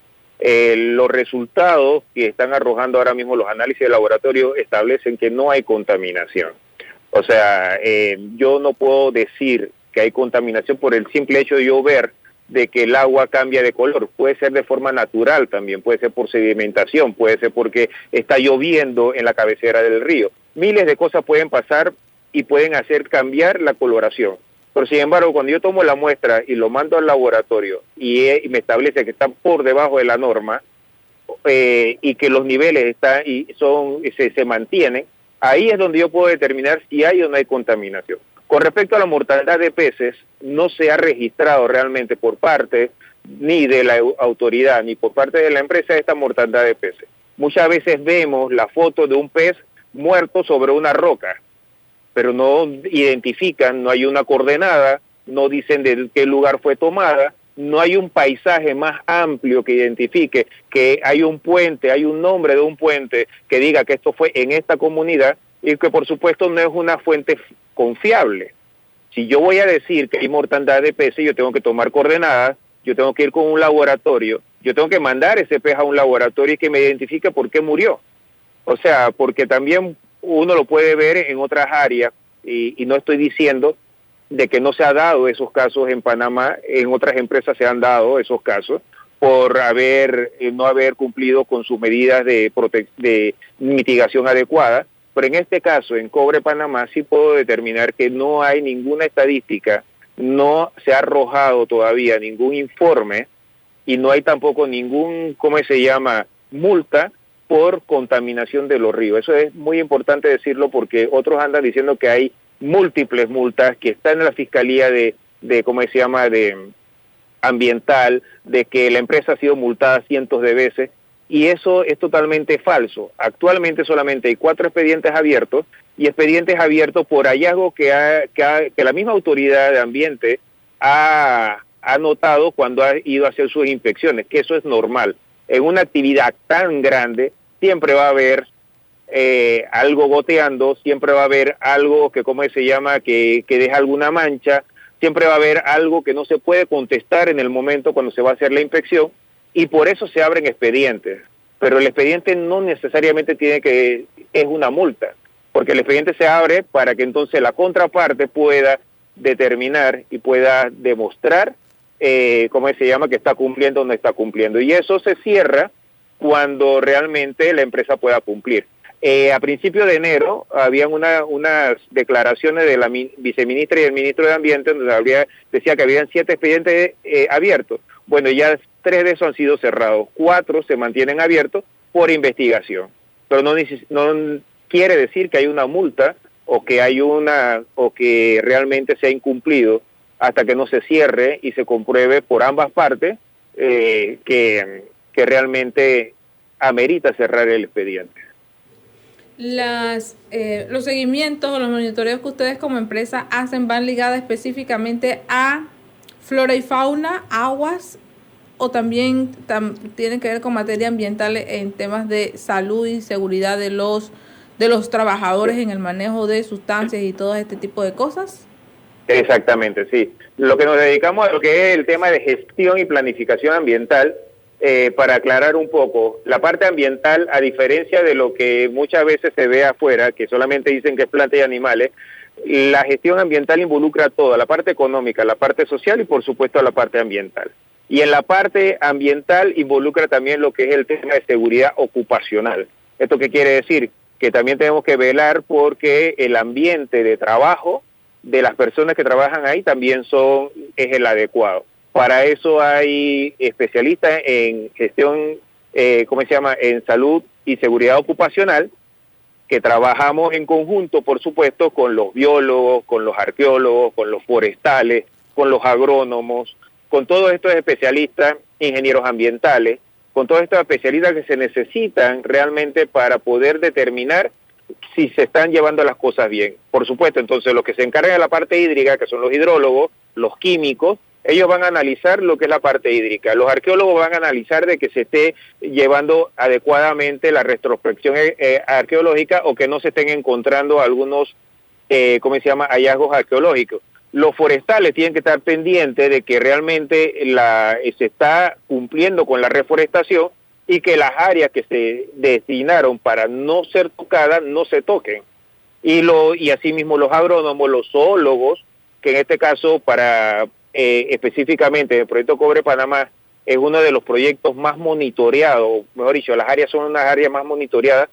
Los resultados que están arrojando ahora mismo los análisis de laboratorio establecen que no hay contaminación. O sea, yo no puedo decir que hay contaminación por el simple hecho de yo ver de que el agua cambia de color. Puede ser de forma natural también, puede ser por sedimentación, puede ser porque está lloviendo en la cabecera del río. Miles de cosas pueden pasar y pueden hacer cambiar la coloración. Pero sin embargo, cuando yo tomo la muestra y lo mando al laboratorio y me establece que está por debajo de la norma y que los niveles están y se mantienen, ahí es donde yo puedo determinar si hay o no hay contaminación. Con respecto a la mortandad de peces, no se ha registrado realmente por parte ni de la autoridad ni por parte de la empresa esta mortandad de peces. Muchas veces vemos la foto de un pez muerto sobre una roca, pero no identifican, no hay una coordenada, no dicen de qué lugar fue tomada, no hay un paisaje más amplio que identifique que hay un puente, hay un nombre de un puente que diga que esto fue en esta comunidad y que por supuesto no es una fuente confiable. Si yo voy a decir que hay mortandad de peces, yo tengo que tomar coordenadas, yo tengo que ir con un laboratorio, yo tengo que mandar ese pez a un laboratorio y que me identifique por qué murió. O sea, porque también uno lo puede ver en otras áreas y no estoy diciendo de que no se ha dado esos casos en Panamá, en otras empresas se han dado esos casos por no haber cumplido con sus medidas de mitigación adecuada, pero en este caso, en Cobre Panamá, sí puedo determinar que no hay ninguna estadística, no se ha arrojado todavía ningún informe y no hay tampoco ningún, multa por contaminación de los ríos. Eso es muy importante decirlo porque otros andan diciendo que hay múltiples multas que están en la Fiscalía de ambiental, de que la empresa ha sido multada cientos de veces, y eso es totalmente falso. Actualmente solamente hay 4 expedientes abiertos, y expedientes abiertos por hallazgo que la misma autoridad de ambiente ha notado cuando ha ido a hacer sus inspecciones, que eso es normal. En una actividad tan grande siempre va a haber algo goteando, siempre va a haber algo que deja alguna mancha, siempre va a haber algo que no se puede contestar en el momento cuando se va a hacer la inspección, y por eso se abren expedientes. Pero el expediente no necesariamente es una multa, porque el expediente se abre para que entonces la contraparte pueda determinar y pueda demostrar que está cumpliendo o no está cumpliendo. Y eso se cierra cuando realmente la empresa pueda cumplir. A principios de enero habían unas declaraciones de la viceministra y el ministro de Ambiente donde decía que habían 7 expedientes abiertos. Bueno, ya 3 de esos han sido cerrados, 4 se mantienen abiertos por investigación. Pero no quiere decir que hay una multa o que realmente se ha incumplido hasta que no se cierre y se compruebe por ambas partes que realmente amerita cerrar el expediente. Los seguimientos o los monitoreos que ustedes como empresa hacen van ligados específicamente a flora y fauna, aguas, o también tienen que ver con materia ambiental en temas de salud y seguridad de los trabajadores en el manejo de sustancias y todo este tipo de cosas. Exactamente, sí. Lo que nos dedicamos a lo que es el tema de gestión y planificación ambiental. Para aclarar un poco, la parte ambiental, a diferencia de lo que muchas veces se ve afuera, que solamente dicen que es plantas y animales, la gestión ambiental involucra toda, la parte económica, la parte social y por supuesto la parte ambiental. Y en la parte ambiental involucra también lo que es el tema de seguridad ocupacional. ¿Esto qué quiere decir? Que también tenemos que velar porque el ambiente de trabajo de las personas que trabajan ahí también es el adecuado. Para eso hay especialistas en gestión, en salud y seguridad ocupacional, que trabajamos en conjunto, por supuesto, con los biólogos, con los arqueólogos, con los forestales, con los agrónomos, con todos estos especialistas, ingenieros ambientales, con todos estos especialistas que se necesitan realmente para poder determinar si se están llevando las cosas bien. Por supuesto, entonces, los que se encargan de la parte hídrica, que son los hidrólogos, los químicos, ellos van a analizar lo que es la parte hídrica. Los arqueólogos van a analizar de que se esté llevando adecuadamente la retrospección arqueológica o que no se estén encontrando algunos, hallazgos arqueológicos. Los forestales tienen que estar pendientes de que realmente se está cumpliendo con la reforestación y que las áreas que se destinaron para no ser tocadas no se toquen. Y asimismo los agrónomos, los zoólogos, que en este caso para específicamente el proyecto Cobre Panamá, es uno de los proyectos más monitoreados, mejor dicho, las áreas son unas áreas más monitoreadas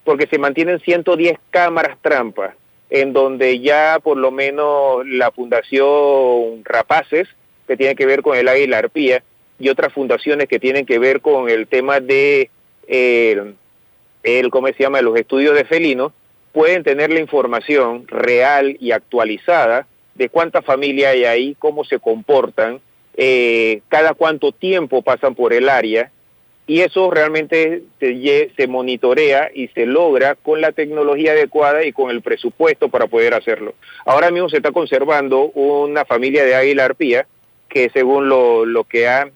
porque se mantienen 110 cámaras trampas, en donde ya por lo menos la Fundación Rapaces, que tiene que ver con el águila arpía, y otras fundaciones que tienen que ver con el tema de ¿cómo se llama?, los estudios de felinos, pueden tener la información real y actualizada de cuántas familias hay ahí, cómo se comportan, cada cuánto tiempo pasan por el área, y eso realmente se monitorea y se logra con la tecnología adecuada y con el presupuesto para poder hacerlo. Ahora mismo se está conservando una familia de águila arpía que según lo que ha...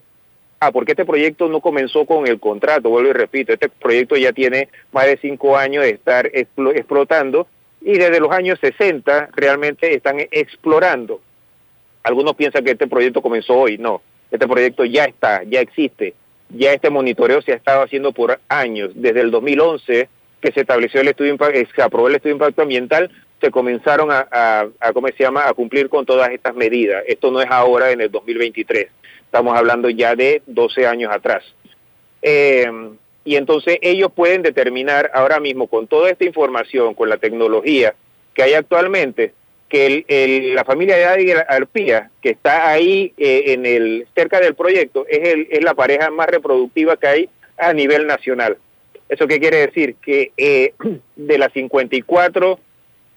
porque este proyecto no comenzó con el contrato, vuelvo y repito, este proyecto ya tiene más de 5 años de estar explotando y desde los años 60 realmente están explorando. Algunos piensan que este proyecto comenzó hoy, no, este proyecto ya está, ya existe, ya este monitoreo se ha estado haciendo por años, desde el 2011 que se estableció el estudio, se aprobó el estudio de impacto ambiental, se comenzaron a cumplir con todas estas medidas. Esto no es ahora en el 2023. Estamos hablando ya de 12 años atrás. Y entonces ellos pueden determinar ahora mismo con toda esta información, con la tecnología que hay actualmente, que la familia de águila arpía que está ahí cerca del proyecto es la pareja más reproductiva que hay a nivel nacional. ¿Eso qué quiere decir? Que de las 54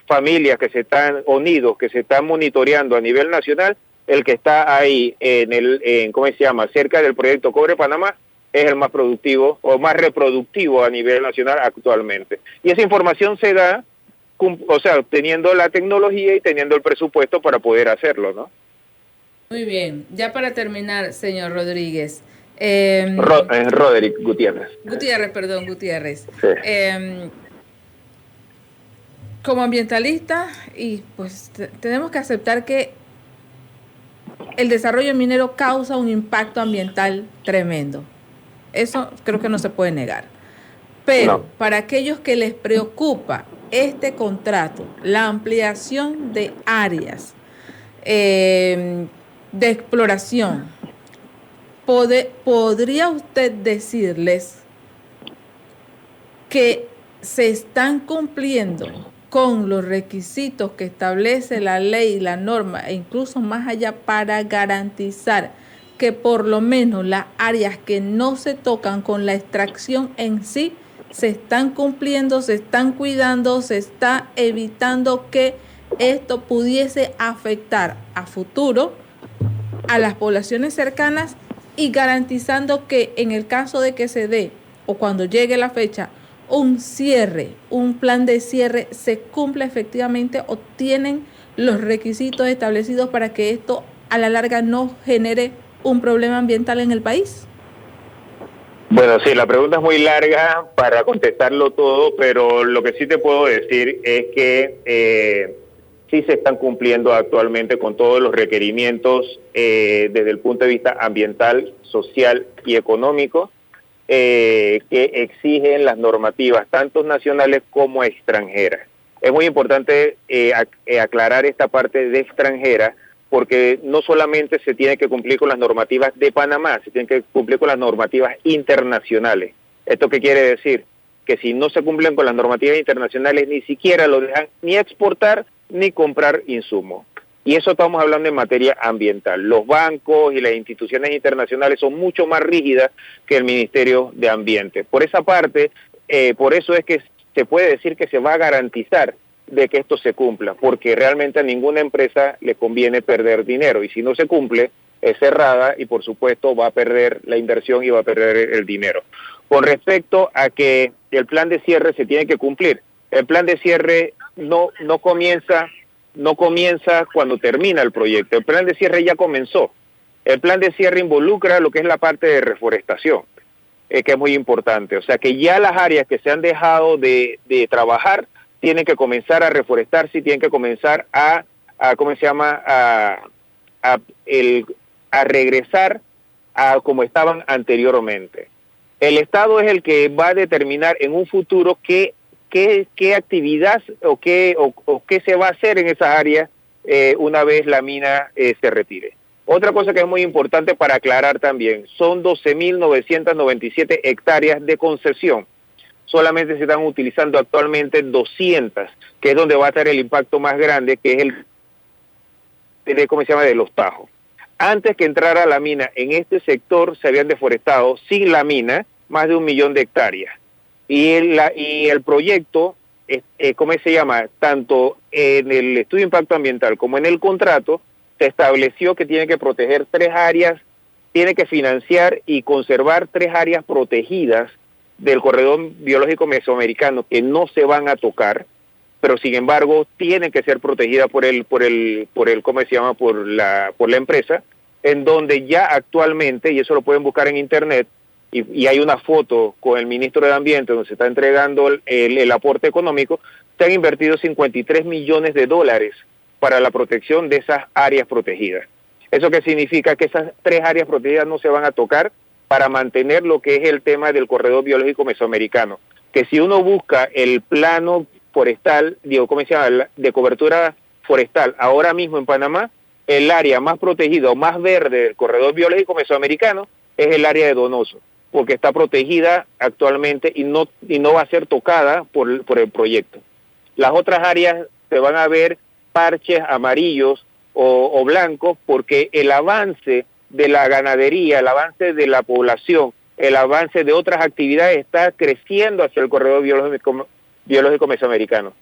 familias que se están unidos, que se están monitoreando a nivel nacional, el que está ahí cerca del proyecto Cobre Panamá es el más productivo o más reproductivo a nivel nacional actualmente. Y esa información se da, teniendo la tecnología y teniendo el presupuesto para poder hacerlo, ¿no? Muy bien. Ya para terminar, señor Rodríguez. Roderick Gutiérrez. Gutiérrez. Sí. Como ambientalista, y pues tenemos que aceptar que el desarrollo minero causa un impacto ambiental tremendo. Eso creo que no se puede negar. Pero no. Para aquellos que les preocupa este contrato, la ampliación de áreas de exploración, ¿podría usted decirles que se están cumpliendo con los requisitos que establece la ley y la norma, e incluso más allá, para garantizar que por lo menos las áreas que no se tocan con la extracción en sí se están cumpliendo, se están cuidando, se está evitando que esto pudiese afectar a futuro a las poblaciones cercanas y garantizando que en el caso de que se dé o cuando llegue la fecha un cierre, un plan de cierre, se cumple efectivamente o tienen los requisitos establecidos para que esto a la larga no genere un problema ambiental en el país? Bueno, sí, la pregunta es muy larga para contestarlo todo, pero lo que sí te puedo decir es que sí se están cumpliendo actualmente con todos los requerimientos desde el punto de vista ambiental, social y económico que exigen las normativas, tanto nacionales como extranjeras. Es muy importante aclarar esta parte de extranjera, porque no solamente se tiene que cumplir con las normativas de Panamá, se tiene que cumplir con las normativas internacionales. ¿Esto qué quiere decir? Que si no se cumplen con las normativas internacionales, ni siquiera lo dejan ni exportar ni comprar insumos. Y eso estamos hablando en materia ambiental. Los bancos y las instituciones internacionales son mucho más rígidas que el Ministerio de Ambiente. Por esa parte, por eso es que se puede decir que se va a garantizar de que esto se cumpla, porque realmente a ninguna empresa le conviene perder dinero, y si no se cumple, es cerrada y por supuesto va a perder la inversión y va a perder el dinero. Con respecto a que el plan de cierre se tiene que cumplir, el plan de cierre no comienza cuando termina el proyecto, el plan de cierre ya comenzó. El plan de cierre involucra lo que es la parte de reforestación, que es muy importante, o sea que ya las áreas que se han dejado de trabajar tienen que comenzar a reforestarse y tienen que comenzar a regresar a como estaban anteriormente. El Estado es el que va a determinar en un futuro qué actividad o qué se va a hacer en esas áreas una vez la mina se retire. Otra cosa que es muy importante para aclarar también, son 12.997 hectáreas de concesión. Solamente se están utilizando actualmente 200, que es donde va a estar el impacto más grande, que es de los Tajos. Antes que entrara la mina, en este sector se habían deforestado, sin la mina, más de 1 millón de hectáreas. Y el proyecto, tanto en el estudio de impacto ambiental como en el contrato, se estableció que tiene que proteger 3 áreas, tiene que financiar y conservar 3 áreas protegidas del corredor biológico mesoamericano que no se van a tocar, pero sin embargo tienen que ser protegidas por la empresa, en donde ya actualmente, y eso lo pueden buscar en internet, y hay una foto con el ministro de Ambiente donde se está entregando el aporte económico, se han invertido $53 millones para la protección de esas áreas protegidas. ¿Eso qué significa? Que esas 3 áreas protegidas no se van a tocar para mantener lo que es el tema del corredor biológico mesoamericano. Que si uno busca el plano forestal, de cobertura forestal, ahora mismo en Panamá, el área más protegida o más verde del corredor biológico mesoamericano es el área de Donoso, porque está protegida actualmente y no va a ser tocada por el proyecto. Las otras áreas se van a ver parches amarillos o blancos, porque el avance de la ganadería, el avance de la población, el avance de otras actividades está creciendo hacia el corredor biológico mesoamericano.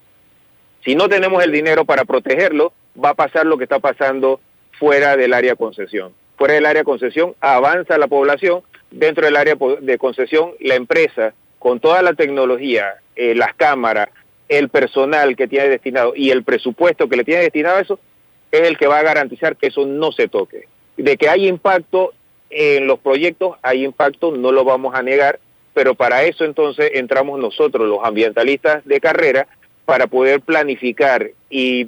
Si no tenemos el dinero para protegerlo, va a pasar lo que está pasando fuera del área de concesión. Fuera del área de concesión avanza la población, dentro del área de concesión la empresa, con toda la tecnología, las cámaras, el personal que tiene destinado y el presupuesto que le tiene destinado a eso, es el que va a garantizar que eso no se toque. De que hay impacto en los proyectos, hay impacto, no lo vamos a negar, pero para eso entonces entramos nosotros, los ambientalistas de carrera, para poder planificar y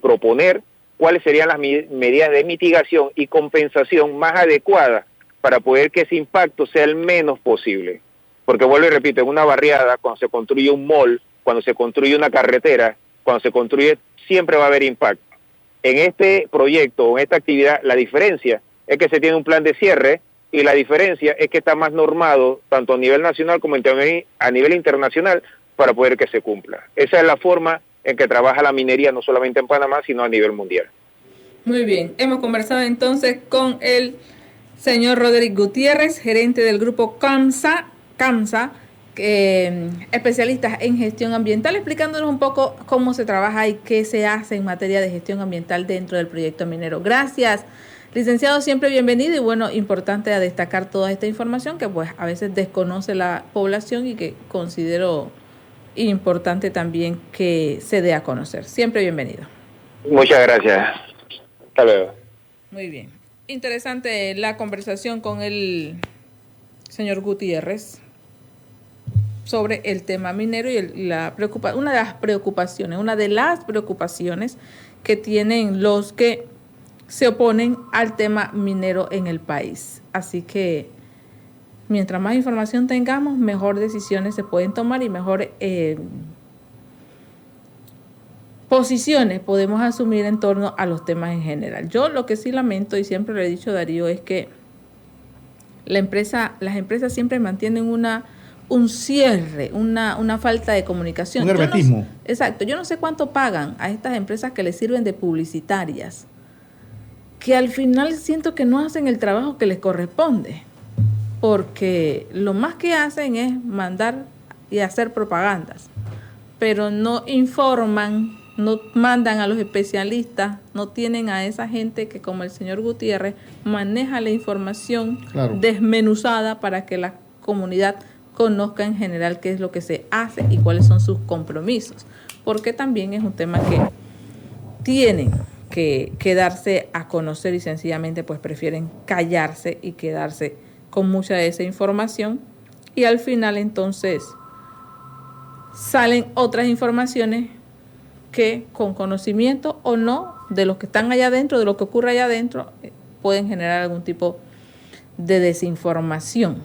proponer cuáles serían las medidas de mitigación y compensación más adecuadas para poder que ese impacto sea el menos posible. Porque vuelvo y repito, en una barriada, cuando se construye un mall, cuando se construye una carretera, cuando se construye, siempre va a haber impacto. En este proyecto o en esta actividad, la diferencia es que se tiene un plan de cierre y la diferencia es que está más normado tanto a nivel nacional como a nivel internacional para poder que se cumpla. Esa es la forma en que trabaja la minería no solamente en Panamá, sino a nivel mundial. Muy bien, hemos conversado entonces con el señor Roderick Gutiérrez, gerente del grupo CAMSA, especialistas en gestión ambiental, explicándonos un poco cómo se trabaja y qué se hace en materia de gestión ambiental dentro del proyecto minero. Gracias, licenciado, siempre bienvenido, y bueno, importante a destacar toda esta información que pues a veces desconoce la población y que considero importante también que se dé a conocer. Siempre bienvenido. Muchas gracias. Hasta luego. Muy bien. Interesante la conversación con el señor Gutiérrez sobre el tema minero y una de las preocupaciones que tienen los que se oponen al tema minero en el país. Así que mientras más información tengamos, mejor decisiones se pueden tomar y mejor posiciones podemos asumir en torno a los temas en general. Yo lo que sí lamento, y siempre lo he dicho, Darío, es que las empresas siempre mantienen un cierre, una falta de comunicación. Un hermetismo. Exacto. Yo no sé cuánto pagan a estas empresas que les sirven de publicitarias, que al final siento que no hacen el trabajo que les corresponde, porque lo más que hacen es mandar y hacer propagandas, pero no informan, no mandan a los especialistas, no tienen a esa gente que, como el señor Gutiérrez, maneja la información desmenuzada para que la comunidad conozca en general qué es lo que se hace y cuáles son sus compromisos, porque también es un tema que tienen que darse a conocer y sencillamente pues prefieren callarse y quedarse con mucha de esa información, y al final entonces salen otras informaciones que, con conocimiento o no de los que están allá adentro, de lo que ocurre allá adentro, pueden generar algún tipo de desinformación.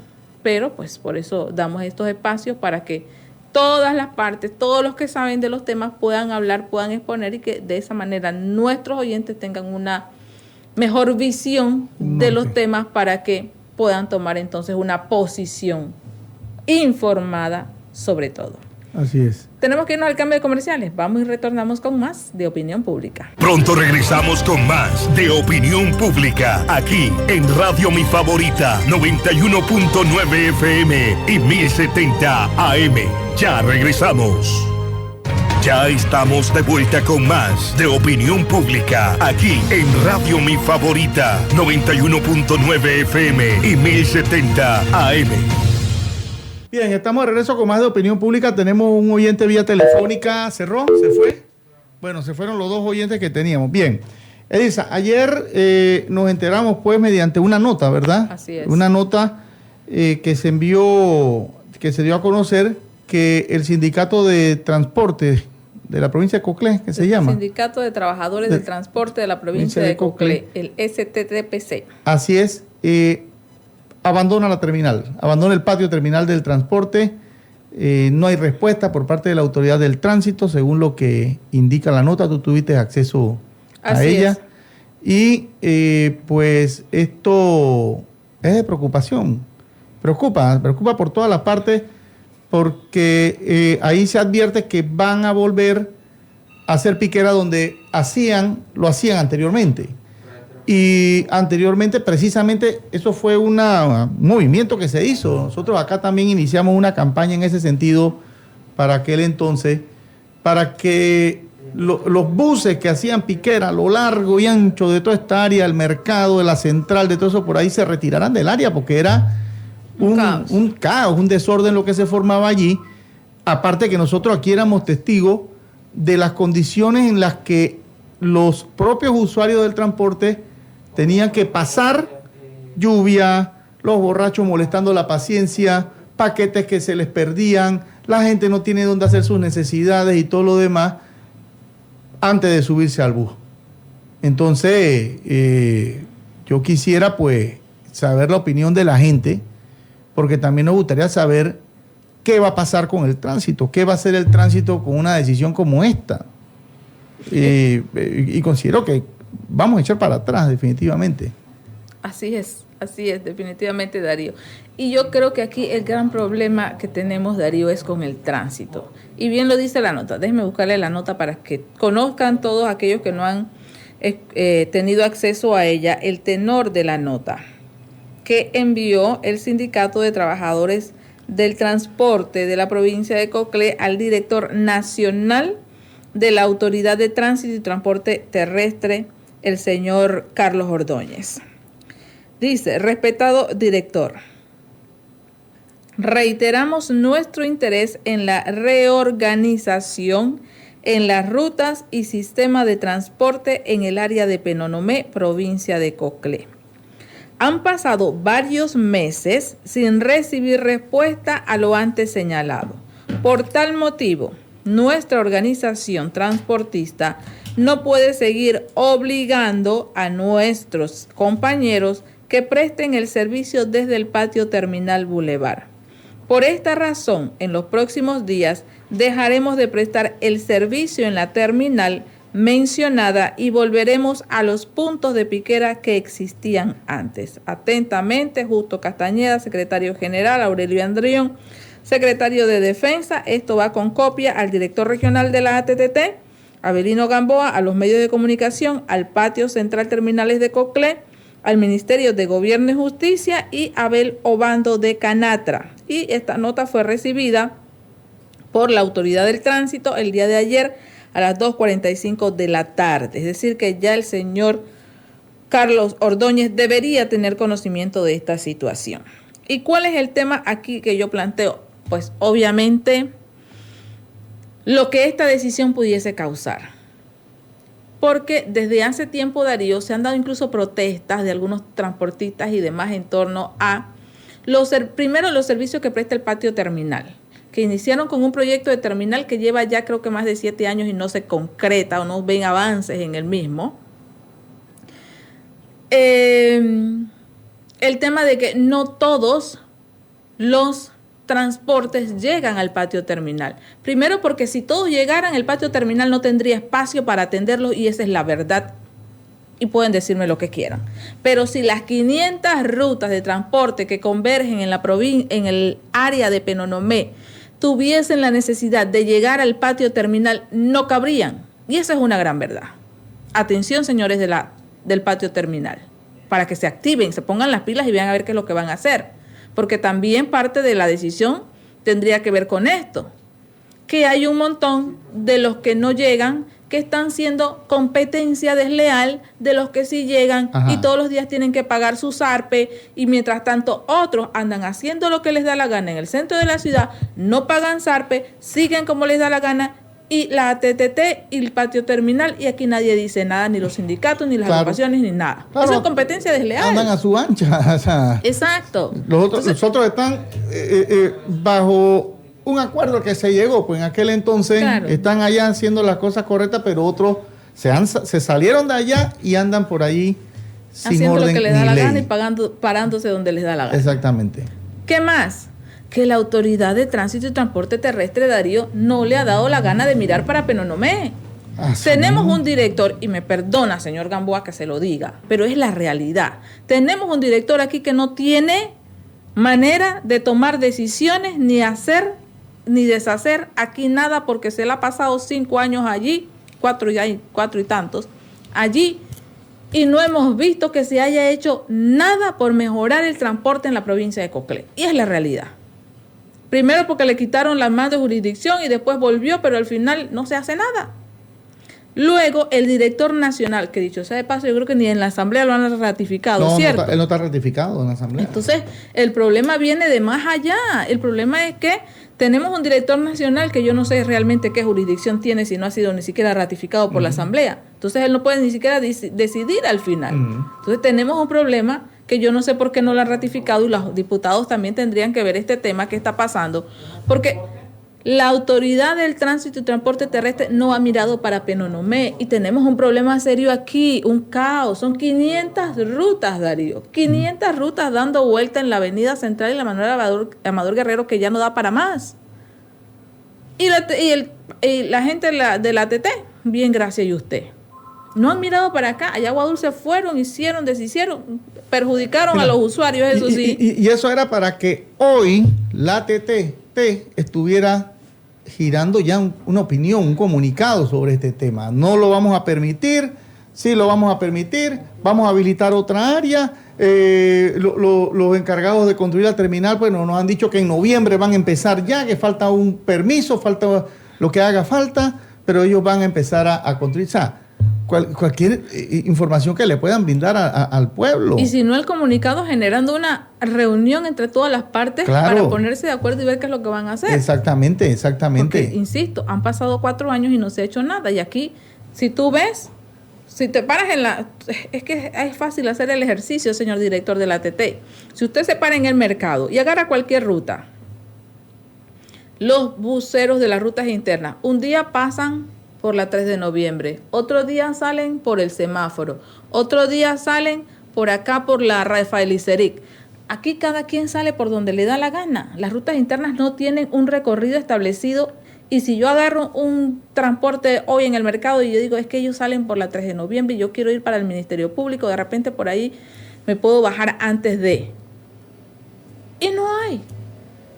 Pero pues por eso damos estos espacios para que todas las partes, todos los que saben de los temas puedan hablar, puedan exponer, y que de esa manera nuestros oyentes tengan una mejor visión de los temas para que puedan tomar entonces una posición informada sobre todo. Así es. Tenemos que irnos al cambio de comerciales. Vamos y retornamos con más de Opinión Pública. Pronto regresamos con más de Opinión Pública, aquí en Radio Mi Favorita, 91.9 FM y 1070 AM. Ya regresamos. Ya estamos de vuelta con más de Opinión Pública, aquí en Radio Mi Favorita, 91.9 FM y 1070 AM. Bien, estamos de regreso con más de Opinión Pública. Tenemos un oyente vía telefónica. ¿Cerró? ¿Se fue? Bueno, se fueron los dos oyentes que teníamos. Bien. Elisa, ayer nos enteramos pues mediante una nota, ¿verdad? Así es. Una nota que se envió, que se dio a conocer que el sindicato de transporte de la provincia de Coclé, ¿qué se llama? Sindicato de Trabajadores del Transporte de la provincia de Coclé, el STTPC. Así es. Abandona la terminal, abandona el patio terminal del transporte. No hay respuesta por parte de la autoridad del tránsito, según lo que indica la nota. Tú tuviste acceso a ella. Y pues esto es de preocupación. Preocupa por todas las partes, porque ahí se advierte que van a volver a hacer piquera donde lo hacían anteriormente. Y anteriormente, precisamente, eso fue un movimiento que se hizo. Nosotros acá también iniciamos una campaña en ese sentido para aquel entonces, para que los buses que hacían piquera a lo largo y ancho de toda esta área, el mercado, de la central, de todo eso, por ahí se retiraran del área, porque era un caos, un desorden lo que se formaba allí. Aparte que nosotros aquí éramos testigos de las condiciones en las que los propios usuarios del transporte tenían que pasar lluvia, los borrachos molestando la paciencia, paquetes que se les perdían, la gente no tiene dónde hacer sus necesidades y todo lo demás antes de subirse al bus. Entonces, yo quisiera pues saber la opinión de la gente, porque también nos gustaría saber qué va a pasar con el tránsito, qué va a hacer el tránsito con una decisión como esta. Y considero que vamos a echar para atrás definitivamente. Así es, definitivamente, Darío. Y yo creo que aquí el gran problema que tenemos, Darío, es con el tránsito. Y bien lo dice la nota. Déjenme buscarle la nota para que conozcan todos aquellos que no han tenido acceso a ella, el tenor de la nota que envió el Sindicato de Trabajadores del Transporte de la provincia de Coclé al director nacional de la Autoridad de Tránsito y Transporte Terrestre, el señor Carlos Ordóñez. Dice: respetado director, reiteramos nuestro interés en la reorganización en las rutas y sistema de transporte en el área de Penonomé, provincia de Coclé. Han pasado varios meses sin recibir respuesta a lo antes señalado. Por tal motivo, nuestra organización transportista no puede seguir obligando a nuestros compañeros que presten el servicio desde el patio Terminal Boulevard. Por esta razón, en los próximos días dejaremos de prestar el servicio en la terminal mencionada y volveremos a los puntos de piquera que existían antes. Atentamente, Justo Castañeda, secretario general, Aurelio Andrión, secretario de Defensa. Esto va con copia al director regional de la ATTT, Abelino Gamboa, a los medios de comunicación, al patio central Terminales de Coclé, al Ministerio de Gobierno y Justicia y Abel Obando de Canatra. Y esta nota fue recibida por la Autoridad del Tránsito el día de ayer a las 2:45 de la tarde. Es decir, que ya el señor Carlos Ordóñez debería tener conocimiento de esta situación. ¿Y cuál es el tema aquí que yo planteo? Pues obviamente lo que esta decisión pudiese causar. Porque desde hace tiempo, Darío, se han dado incluso protestas de algunos transportistas y demás en torno a primero los servicios que presta el patio terminal, que iniciaron con un proyecto de terminal que lleva ya creo que más de 7 años y no se concreta o no ven avances en el mismo. El tema de que no todos los transportes llegan al patio terminal. Primero porque si todos llegaran, el patio terminal no tendría espacio para atenderlos y esa es la verdad y pueden decirme lo que quieran. Pero si las 500 rutas de transporte que convergen en el área de Penonomé tuviesen la necesidad de llegar al patio terminal, no cabrían. Y esa es una gran verdad. Atención, señores del patio terminal, para que se activen, se pongan las pilas y vean a ver qué es lo que van a hacer. Porque también parte de la decisión tendría que ver con esto, que hay un montón de los que no llegan, que están siendo competencia desleal de los que sí llegan. Ajá. Y todos los días tienen que pagar su zarpe, y mientras tanto otros andan haciendo lo que les da la gana en el centro de la ciudad, no pagan zarpe, siguen como les da la gana, y la ATT y el patio terminal, y aquí nadie dice nada, ni los sindicatos, ni las agrupaciones, ni nada. Claro, eso es competencia desleal. Andan a su ancha. O sea, exacto. Los otros están bajo un acuerdo que se llegó, pues en aquel entonces, claro, están allá haciendo las cosas correctas, pero otros se salieron de allá y andan por ahí sin haciendo orden lo que les da la ley. gana y parándose donde les da la gana. Exactamente. ¿Qué más? Que la Autoridad de Tránsito y Transporte Terrestre, Darío, no le ha dado la gana de mirar para Penonomé. Tenemos un director, y me perdona, señor Gamboa, que se lo diga, pero es la realidad. Tenemos un director aquí que no tiene manera de tomar decisiones, ni hacer ni deshacer aquí nada, porque se le ha pasado 5 años allí, 4 y tantos, allí, y no hemos visto que se haya hecho nada por mejorar el transporte en la provincia de Coclé. Y es la realidad. Primero porque le quitaron la mano de jurisdicción y después volvió, pero al final no se hace nada. Luego, el director nacional, que dicho sea de paso, yo creo que ni en la Asamblea lo han ratificado, no, ¿cierto? No, él no está ratificado en la Asamblea. Entonces, el problema viene de más allá. El problema es que tenemos un director nacional que yo no sé realmente qué jurisdicción tiene si no ha sido ni siquiera ratificado por la Asamblea. Entonces, él no puede ni siquiera decidir al final. Entonces, tenemos un problema que yo no sé por qué no lo han ratificado, y los diputados también tendrían que ver este tema que está pasando, porque la Autoridad del Tránsito y Transporte Terrestre no ha mirado para Penonomé, y tenemos un problema serio aquí, un caos. Son 500 rutas, Darío, 500 rutas dando vuelta en la Avenida Central y la Manuel Amador Guerrero, que ya no da para más. Y la gente de la ATT, bien, gracias, y usted. No han mirado para acá. Allá Agua Dulce fueron, hicieron, deshicieron, perjudicaron a los usuarios, eso sí. Y eso era para que hoy la ATT estuviera girando ya una opinión, un comunicado sobre este tema. No lo vamos a permitir, sí lo vamos a permitir, vamos a habilitar otra área. Los encargados de construir la terminal, pues nos han dicho que en noviembre van a empezar ya, que falta un permiso, falta lo que haga falta, pero ellos van a empezar a construir. O sea, cualquier información que le puedan brindar al pueblo. Y si no, el comunicado generando una reunión entre todas las partes, claro, para ponerse de acuerdo y ver qué es lo que van a hacer. Exactamente. Porque, insisto, han pasado 4 años y no se ha hecho nada. Y aquí, si tú ves, si te paras es que es fácil hacer el ejercicio, señor director de la ATT. Si usted se para en el mercado y agarra cualquier ruta, los buceros de las rutas internas, un día pasan por la 3 de noviembre, otro día salen por el semáforo, otro día salen por acá por la Rafael Iseric. Aquí cada quien sale por donde le da la gana. Las rutas internas no tienen un recorrido establecido, y si yo agarro un transporte hoy en el mercado y yo digo, es que ellos salen por la 3 de noviembre y yo quiero ir para el Ministerio Público, de repente por ahí me puedo bajar antes de. Y no hay.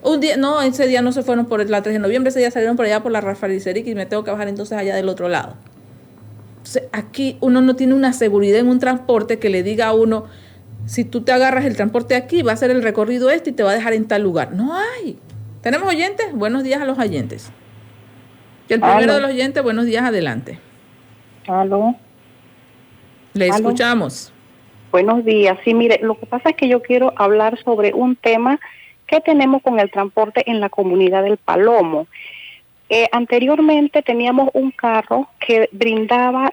Un día, no, ese día no se fueron por la 3 de noviembre, ese día salieron por allá por la Rafael Iseric y me tengo que bajar entonces allá del otro lado. Entonces, aquí uno no tiene una seguridad en un transporte que le diga a uno, si tú te agarras el transporte aquí, va a hacer el recorrido y te va a dejar en tal lugar. No hay. ¿Tenemos oyentes? Buenos días a los oyentes. Y el primero de los oyentes, buenos días, adelante. ¿Aló? Le escuchamos. Buenos días. Sí, mire, lo que pasa es que yo quiero hablar sobre un tema que tenemos con el transporte en la comunidad del Palomo. Anteriormente teníamos un carro que brindaba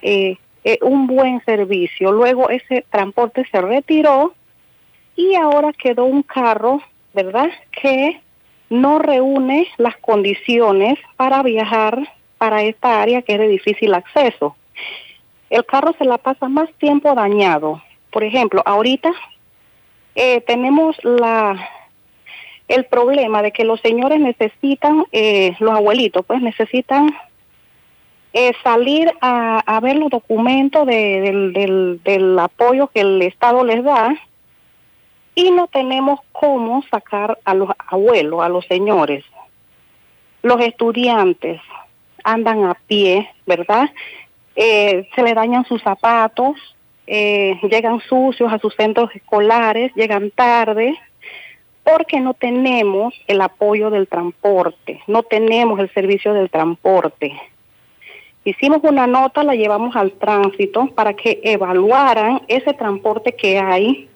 un buen servicio. Luego ese transporte se retiró y ahora quedó un carro, ¿verdad?, que no reúne las condiciones para viajar para esta área que es de difícil acceso. El carro se la pasa más tiempo dañado. Por ejemplo, ahorita tenemos el problema de que los señores necesitan, los abuelitos, pues necesitan salir a ver los documentos del apoyo que el Estado les da, y no tenemos cómo sacar a los abuelos, a los señores. Los estudiantes andan a pie, ¿verdad? Se les dañan sus zapatos, llegan sucios a sus centros escolares, llegan tarde, porque no tenemos el apoyo del transporte, no tenemos el servicio del transporte. Hicimos una nota, la llevamos al tránsito para que evaluaran ese transporte que hay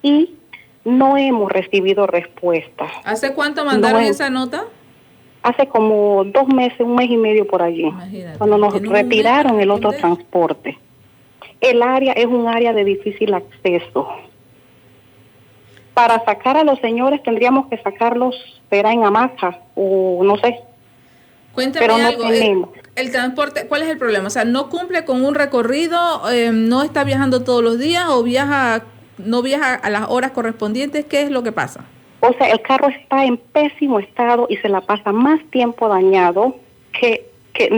y no hemos recibido respuesta. ¿Hace cuánto mandaron esa nota? Hace como 2 meses, 1 mes y medio por allí. Imagínate, cuando nos retiraron el otro transporte. El área es un área de difícil acceso. Para sacar a los señores tendríamos que sacarlos, será en hamaca o no sé. Cuéntame pero no algo. tenemos. El transporte, ¿cuál es el problema? O sea, ¿no cumple con un recorrido? ¿No está viajando todos los días o no viaja a las horas correspondientes? ¿Qué es lo que pasa? O sea, el carro está en pésimo estado y se la pasa más tiempo dañado que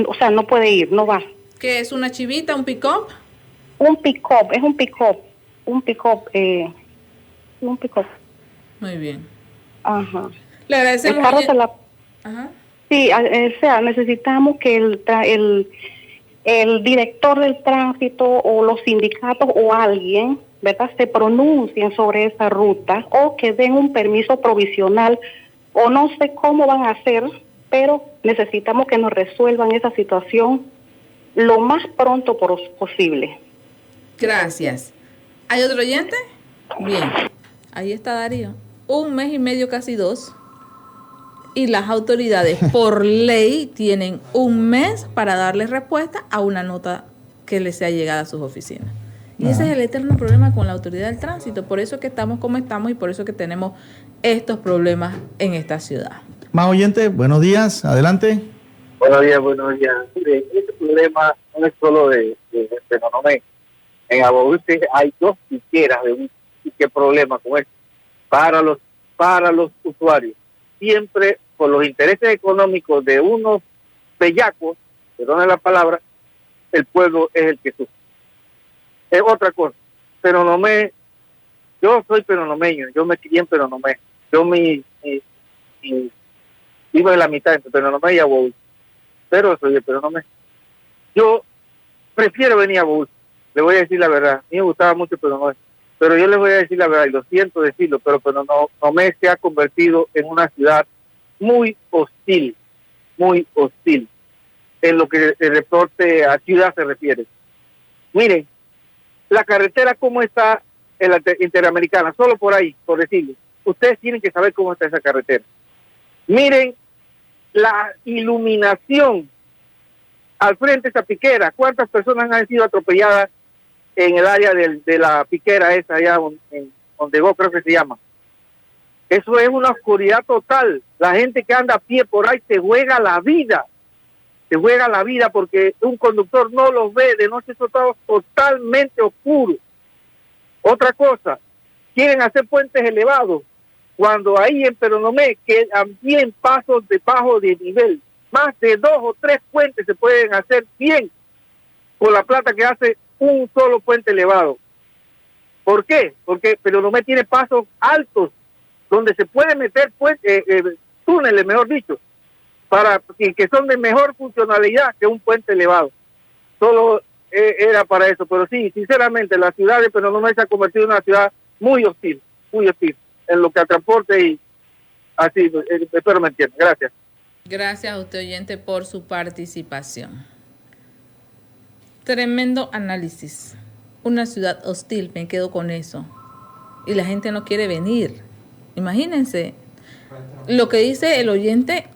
o sea, no puede ir, no va. ¿Qué es, una chivita, un pick-up? Un pick-up, es un pick-up. Un pick-up. Muy bien. Ajá. Le agradecemos. El carro se la... Ajá. Sí, o sea, necesitamos que el director del tránsito o los sindicatos o alguien, ¿verdad?, se pronuncien sobre esa ruta o que den un permiso provisional, o no sé cómo van a hacer, pero necesitamos que nos resuelvan esa situación lo más pronto posible. Gracias. ¿Hay otro oyente? Bien, ahí está Darío. 1 mes y medio, casi 2. Y las autoridades por ley tienen 1 mes para darles respuesta a una nota que les sea llegada a sus oficinas. Y ese es el eterno problema con la autoridad del tránsito. Por eso que estamos como estamos y por eso que tenemos estos problemas en esta ciudad. Más oyentes, buenos días, adelante. Buenos días. Mire, este problema no es solo de Penonomé. En Abaúste hay 2 piqueras y qué problema con esto para los usuarios. Siempre por los intereses económicos de unos bellacos, perdone la palabra, el pueblo es el que sufre. Es otra cosa. Penonomé, yo soy penonomeño, yo me crié en Penonomé. Yo vivo en la mitad entre Penonomé y Abaúste, pero soy de Penonomé. Yo prefiero venir a Abaúste, le voy a decir la verdad. A mí me gustaba mucho Penonomé, pero yo les voy a decir la verdad, y lo siento decirlo, pero Penonomé se ha convertido en una ciudad muy hostil en lo que el reporte a ciudad se refiere. Miren, la carretera cómo está en la Interamericana, solo por ahí, por decirlo. Ustedes tienen que saber cómo está esa carretera. Miren la iluminación al frente de esa piquera. ¿Cuántas personas han sido atropelladas en el área de la piquera esa allá en Ondegó, creo que se llama? Eso es una oscuridad total. La gente que anda a pie por ahí se juega la vida porque un conductor no los ve de noche, eso está totalmente oscuro. Otra cosa, quieren hacer puentes elevados cuando ahí en Penonomé quedan bien pasos debajo de nivel. Más de 2 o 3 puentes se pueden hacer bien con la plata que hace un solo puente elevado. ¿Por qué? Porque Penonomé tiene pasos altos donde se puede meter túneles, mejor dicho, que son de mejor funcionalidad que un puente elevado. Solo era para eso, pero sí, sinceramente, la ciudad de Penonomé se ha convertido en una ciudad muy hostil, en lo que a transporte y así, espero me entiendan. Gracias. Gracias a usted, oyente, por su participación. Tremendo análisis. Una ciudad hostil, me quedo con eso. Y la gente no quiere venir. Imagínense, lo que dice el oyente,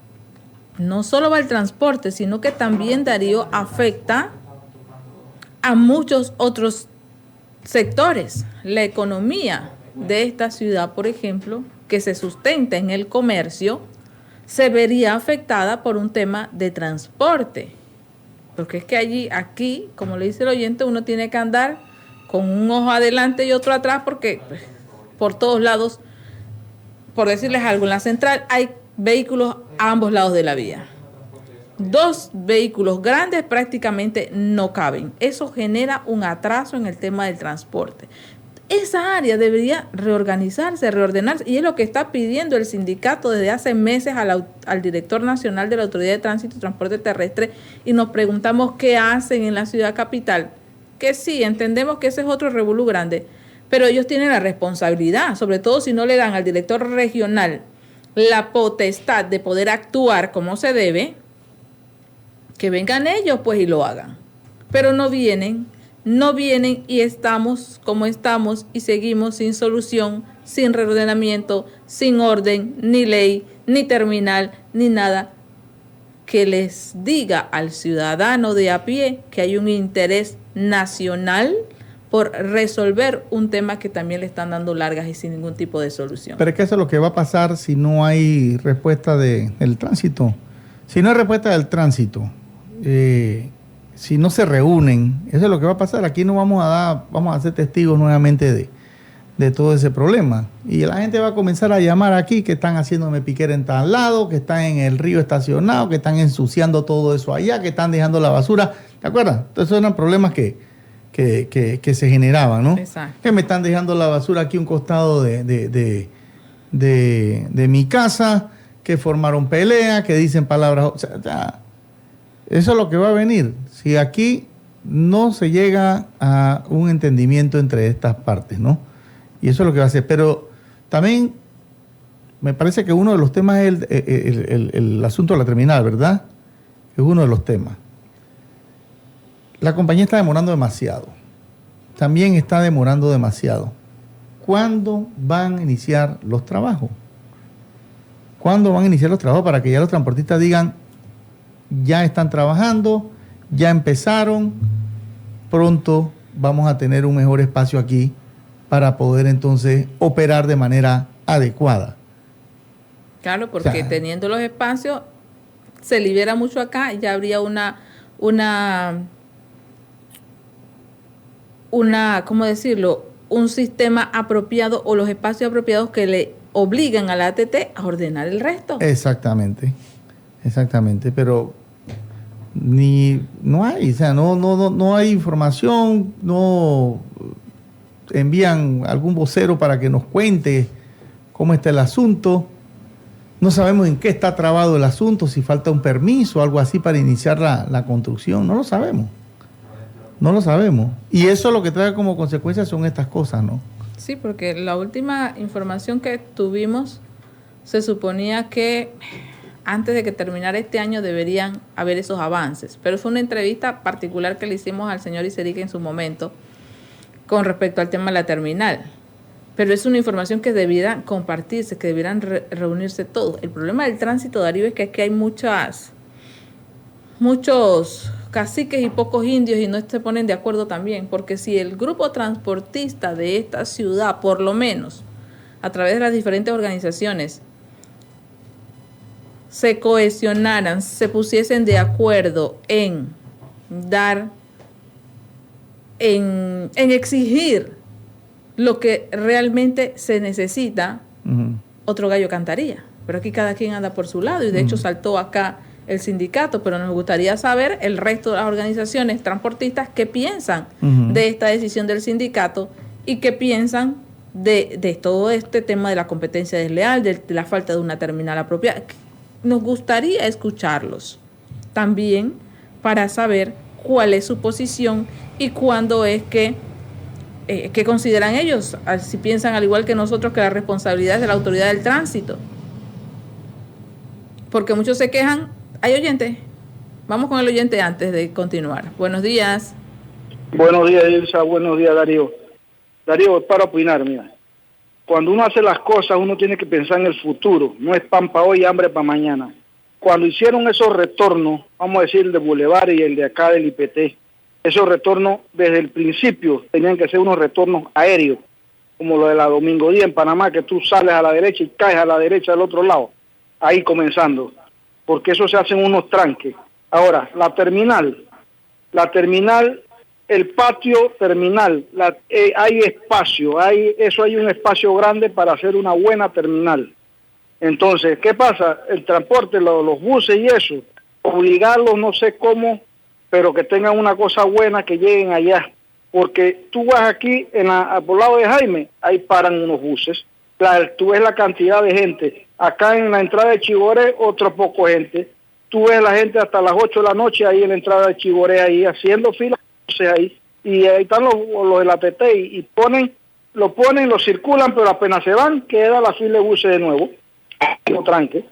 no solo va el transporte, sino que también, Darío, afecta a muchos otros sectores. La economía de esta ciudad, por ejemplo, que se sustenta en el comercio, se vería afectada por un tema de transporte. Porque es que aquí, como le dice el oyente, uno tiene que andar con un ojo adelante y otro atrás porque por todos lados, por decirles algo, en la central hay vehículos a ambos lados de la vía. 2 vehículos grandes prácticamente no caben. Eso genera un atraso en el tema del transporte. Esa área debería reorganizarse, reordenarse, y es lo que está pidiendo el sindicato desde hace meses al director nacional de la Autoridad de Tránsito y Transporte Terrestre, y nos preguntamos qué hacen en la ciudad capital. Que sí, entendemos que ese es otro revolú grande, pero ellos tienen la responsabilidad, sobre todo si no le dan al director regional la potestad de poder actuar como se debe, que vengan ellos pues y lo hagan. Pero no vienen y estamos como estamos y seguimos sin solución, sin reordenamiento, sin orden, ni ley, ni terminal, ni nada que les diga al ciudadano de a pie que hay un interés nacional por resolver un tema que también le están dando largas y sin ningún tipo de solución. Pero es que eso es lo que va a pasar si no hay respuesta del tránsito. Si no hay respuesta del tránsito, si no se reúnen, eso es lo que va a pasar. Aquí no vamos a ser testigos nuevamente de todo ese problema. Y la gente va a comenzar a llamar aquí que están haciéndome piquera en tal lado, que están en el río estacionado, que están ensuciando todo eso allá, que están dejando la basura. ¿Te acuerdas? Entonces esos eran problemas que se generaban, ¿no? Exacto. Que me están dejando la basura aquí a un costado de mi casa, que formaron pelea, que dicen palabras. O sea, eso es lo que va a venir. Si aquí no se llega a un entendimiento entre estas partes, ¿no? Y eso es lo que va a hacer. Pero también me parece que uno de los temas es el asunto de la terminal, ¿verdad? Es uno de los temas. La compañía está demorando demasiado. También está demorando demasiado. ¿Cuándo van a iniciar los trabajos? ¿Cuándo van a iniciar los trabajos para que ya los transportistas digan, ya están trabajando, ya empezaron, pronto vamos a tener un mejor espacio aquí para poder entonces operar de manera adecuada? Claro, porque teniendo los espacios se libera mucho acá, ya habría una ¿cómo decirlo? Un sistema apropiado o los espacios apropiados que le obligan a la ATT a ordenar el resto. Exactamente, pero no hay, o sea, no hay información, no envían algún vocero para que nos cuente cómo está el asunto. No sabemos en qué está trabado el asunto, si falta un permiso o algo así para iniciar la construcción. No lo sabemos. Y eso lo que trae como consecuencia son estas cosas, ¿no? Sí, porque la última información que tuvimos se suponía que antes de que terminara este año deberían haber esos avances. Pero fue una entrevista particular que le hicimos al señor Iserique en su momento con respecto al tema de la terminal. Pero es una información que debiera compartirse, que debieran reunirse todos. El problema del tránsito, Darío, es que aquí hay muchos caciques y pocos indios y no se ponen de acuerdo también, porque si el grupo transportista de esta ciudad, por lo menos a través de las diferentes organizaciones, se cohesionaran, se pusiesen de acuerdo en exigir lo que realmente se necesita, otro gallo cantaría. Pero aquí cada quien anda por su lado y de hecho saltó acá el sindicato, pero nos gustaría saber el resto de las organizaciones transportistas qué piensan de esta decisión del sindicato y qué piensan de todo este tema de la competencia desleal, de la falta de una terminal apropiada. Nos gustaría escucharlos también para saber cuál es su posición y cuándo es que consideran ellos, si piensan al igual que nosotros que la responsabilidad es de la autoridad del tránsito. Porque muchos se quejan. ¿Hay oyente? Vamos con el oyente antes de continuar. Buenos días. Buenos días, Elsa. Buenos días, Darío. Darío, para opinar, mira. Cuando uno hace las cosas, uno tiene que pensar en el futuro. No es pan para hoy, hambre para mañana. Cuando hicieron esos retornos, vamos a decir el de Boulevard y el de acá del IPT, esos retornos desde el principio tenían que ser unos retornos aéreos, como lo de la Domingo Díaz en Panamá, que tú sales a la derecha y caes a la derecha del otro lado, ahí comenzando, porque eso se hacen unos tranques. Ahora, la terminal, el patio terminal, hay espacio, hay un espacio grande para hacer una buena terminal. Entonces, ¿qué pasa? El transporte, los buses y eso, obligarlos, no sé cómo, pero que tengan una cosa buena, que lleguen allá. Porque tú vas aquí, por el lado de Jaime, ahí paran unos buses. Tú ves la cantidad de gente. Acá en la entrada de Chigoré, otro poco gente. Tú ves la gente hasta las 8 de la noche ahí en la entrada de Chigoré, ahí haciendo filas ahí. Y ahí están los de la TT y lo circulan, pero apenas se van, queda la fila de buses de nuevo. No tranque.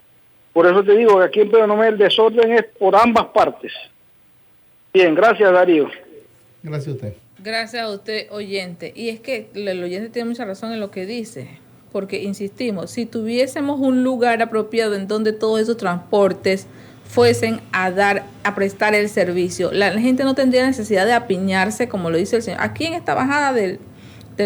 Por eso te digo que aquí en Pedro Nomé el desorden es por ambas partes. Bien, gracias, Darío. Gracias a usted. Gracias a usted, oyente. Y es que el oyente tiene mucha razón en lo que dice, porque insistimos, si tuviésemos un lugar apropiado en donde todos esos transportes fuesen a prestar el servicio, la gente no tendría necesidad de apiñarse, como lo dice el señor. Aquí en esta bajada del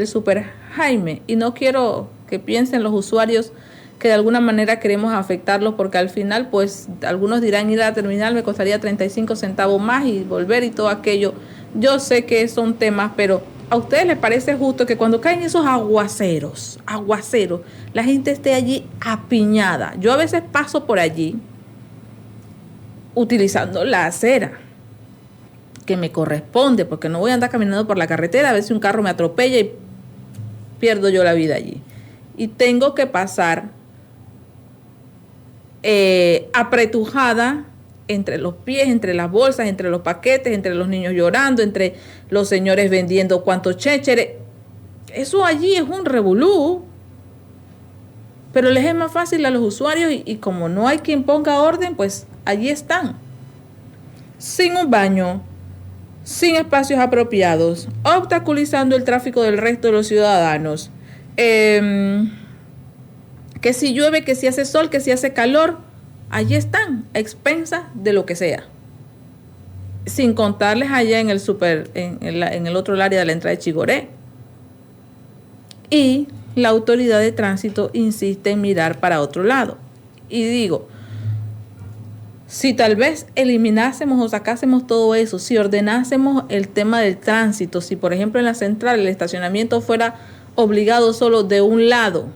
Super Jaime, y no quiero que piensen los usuarios que de alguna manera queremos afectarlos, porque al final, pues, algunos dirán ir a la terminal me costaría 35 centavos más y volver y todo aquello. Yo sé que son temas, pero ¿a ustedes les parece justo que cuando caen esos aguaceros, la gente esté allí apiñada? Yo a veces paso por allí utilizando la acera que me corresponde, porque no voy a andar caminando por la carretera a ver si un carro me atropella y pierdo yo la vida allí. Y tengo que pasar apretujada entre los pies, entre las bolsas, entre los paquetes, entre los niños llorando, entre los señores vendiendo cuantos chécheres. Eso allí es un revolú. Pero les es más fácil a los usuarios y como no hay quien ponga orden, pues allí están. Sin un baño, sin espacios apropiados, obstaculizando el tráfico del resto de los ciudadanos. Que si llueve, que si hace sol, que si hace calor, allí están, a expensas de lo que sea. Sin contarles allá en el en el otro área de la entrada de Chigoré. Y la autoridad de tránsito insiste en mirar para otro lado. Y digo, si tal vez eliminásemos o sacásemos todo eso, si ordenásemos el tema del tránsito, si por ejemplo en la central el estacionamiento fuera obligado solo de un lado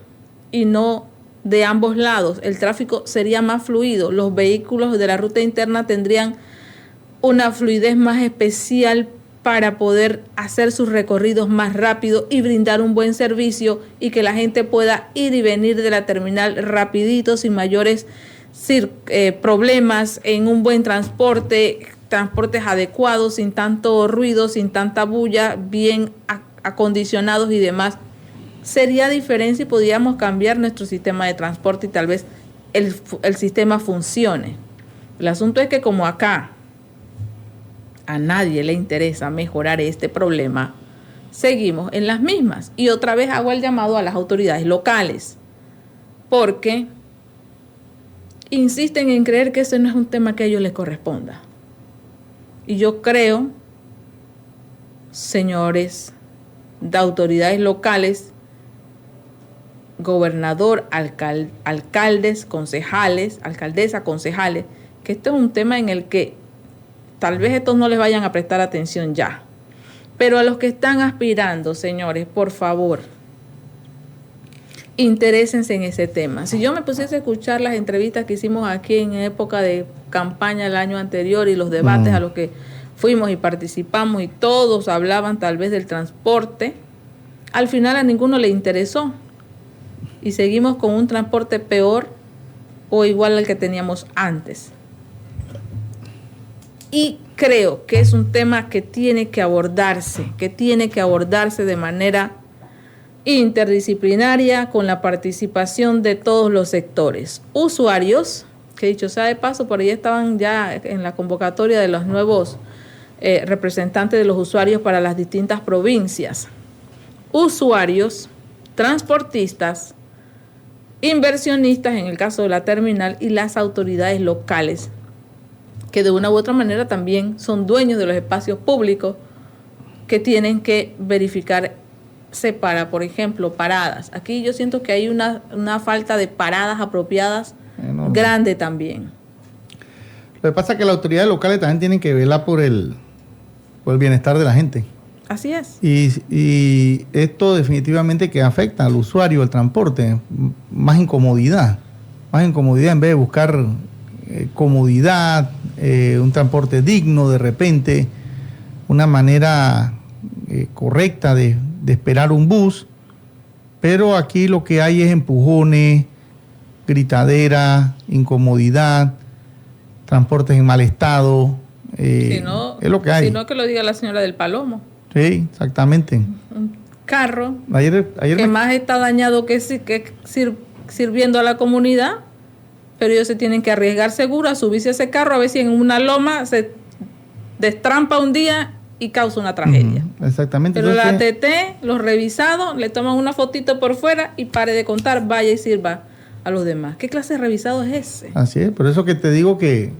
y no de ambos lados, el tráfico sería más fluido, los vehículos de la ruta interna tendrían una fluidez más especial para poder hacer sus recorridos más rápido y brindar un buen servicio y que la gente pueda ir y venir de la terminal rapidito, sin mayores problemas, en un buen transportes adecuados, sin tanto ruido, sin tanta bulla, bien acondicionados y demás. Sería diferente si podíamos cambiar nuestro sistema de transporte y tal vez el sistema funcione. El asunto es que como acá a nadie le interesa mejorar este problema, seguimos en las mismas. Y otra vez hago el llamado a las autoridades locales, porque insisten en creer que ese no es un tema que a ellos les corresponda. Y yo creo, señores de autoridades locales, gobernador, alcaldes, concejales, alcaldesa, concejales, que este es un tema en el que tal vez estos no les vayan a prestar atención ya. Pero a los que están aspirando, señores, por favor, interésense en ese tema. Si yo me pusiese a escuchar las entrevistas que hicimos aquí en época de campaña el año anterior y los debates a los que fuimos y participamos y todos hablaban tal vez del transporte, al final a ninguno le interesó. Y seguimos con un transporte peor o igual al que teníamos antes. Y creo que es un tema que tiene que abordarse de manera interdisciplinaria con la participación de todos los sectores. Usuarios, que dicho sea de paso, por ahí estaban ya en la convocatoria de los nuevos representantes de los usuarios para las distintas provincias. Usuarios, transportistas, inversionistas en el caso de la terminal y las autoridades locales, que de una u otra manera también son dueños de los espacios públicos, que tienen que verificarse para, por ejemplo, paradas. Aquí yo siento que hay una falta de paradas apropiadas grande también. Lo que pasa es que las autoridades locales también tienen que velar por el bienestar de la gente. Así es. Y esto definitivamente que afecta al usuario del transporte, más incomodidad en vez de buscar comodidad, un transporte digno de repente, una manera correcta de esperar un bus, pero aquí lo que hay es empujones, gritadera, incomodidad, transportes en mal estado. Es lo que hay. Si no, que lo diga la señora del Palomo. Sí, exactamente. Un carro ayer que más está dañado que sirviendo a la comunidad, pero ellos se tienen que arriesgar seguro a subirse a ese carro, a ver si en una loma se destrampa un día y causa una tragedia. Exactamente. Pero entonces, la ATT, los revisados, le toman una fotito por fuera y pare de contar, vaya y sirva a los demás. ¿Qué clase de revisado es ese? Así es, por eso que te digo que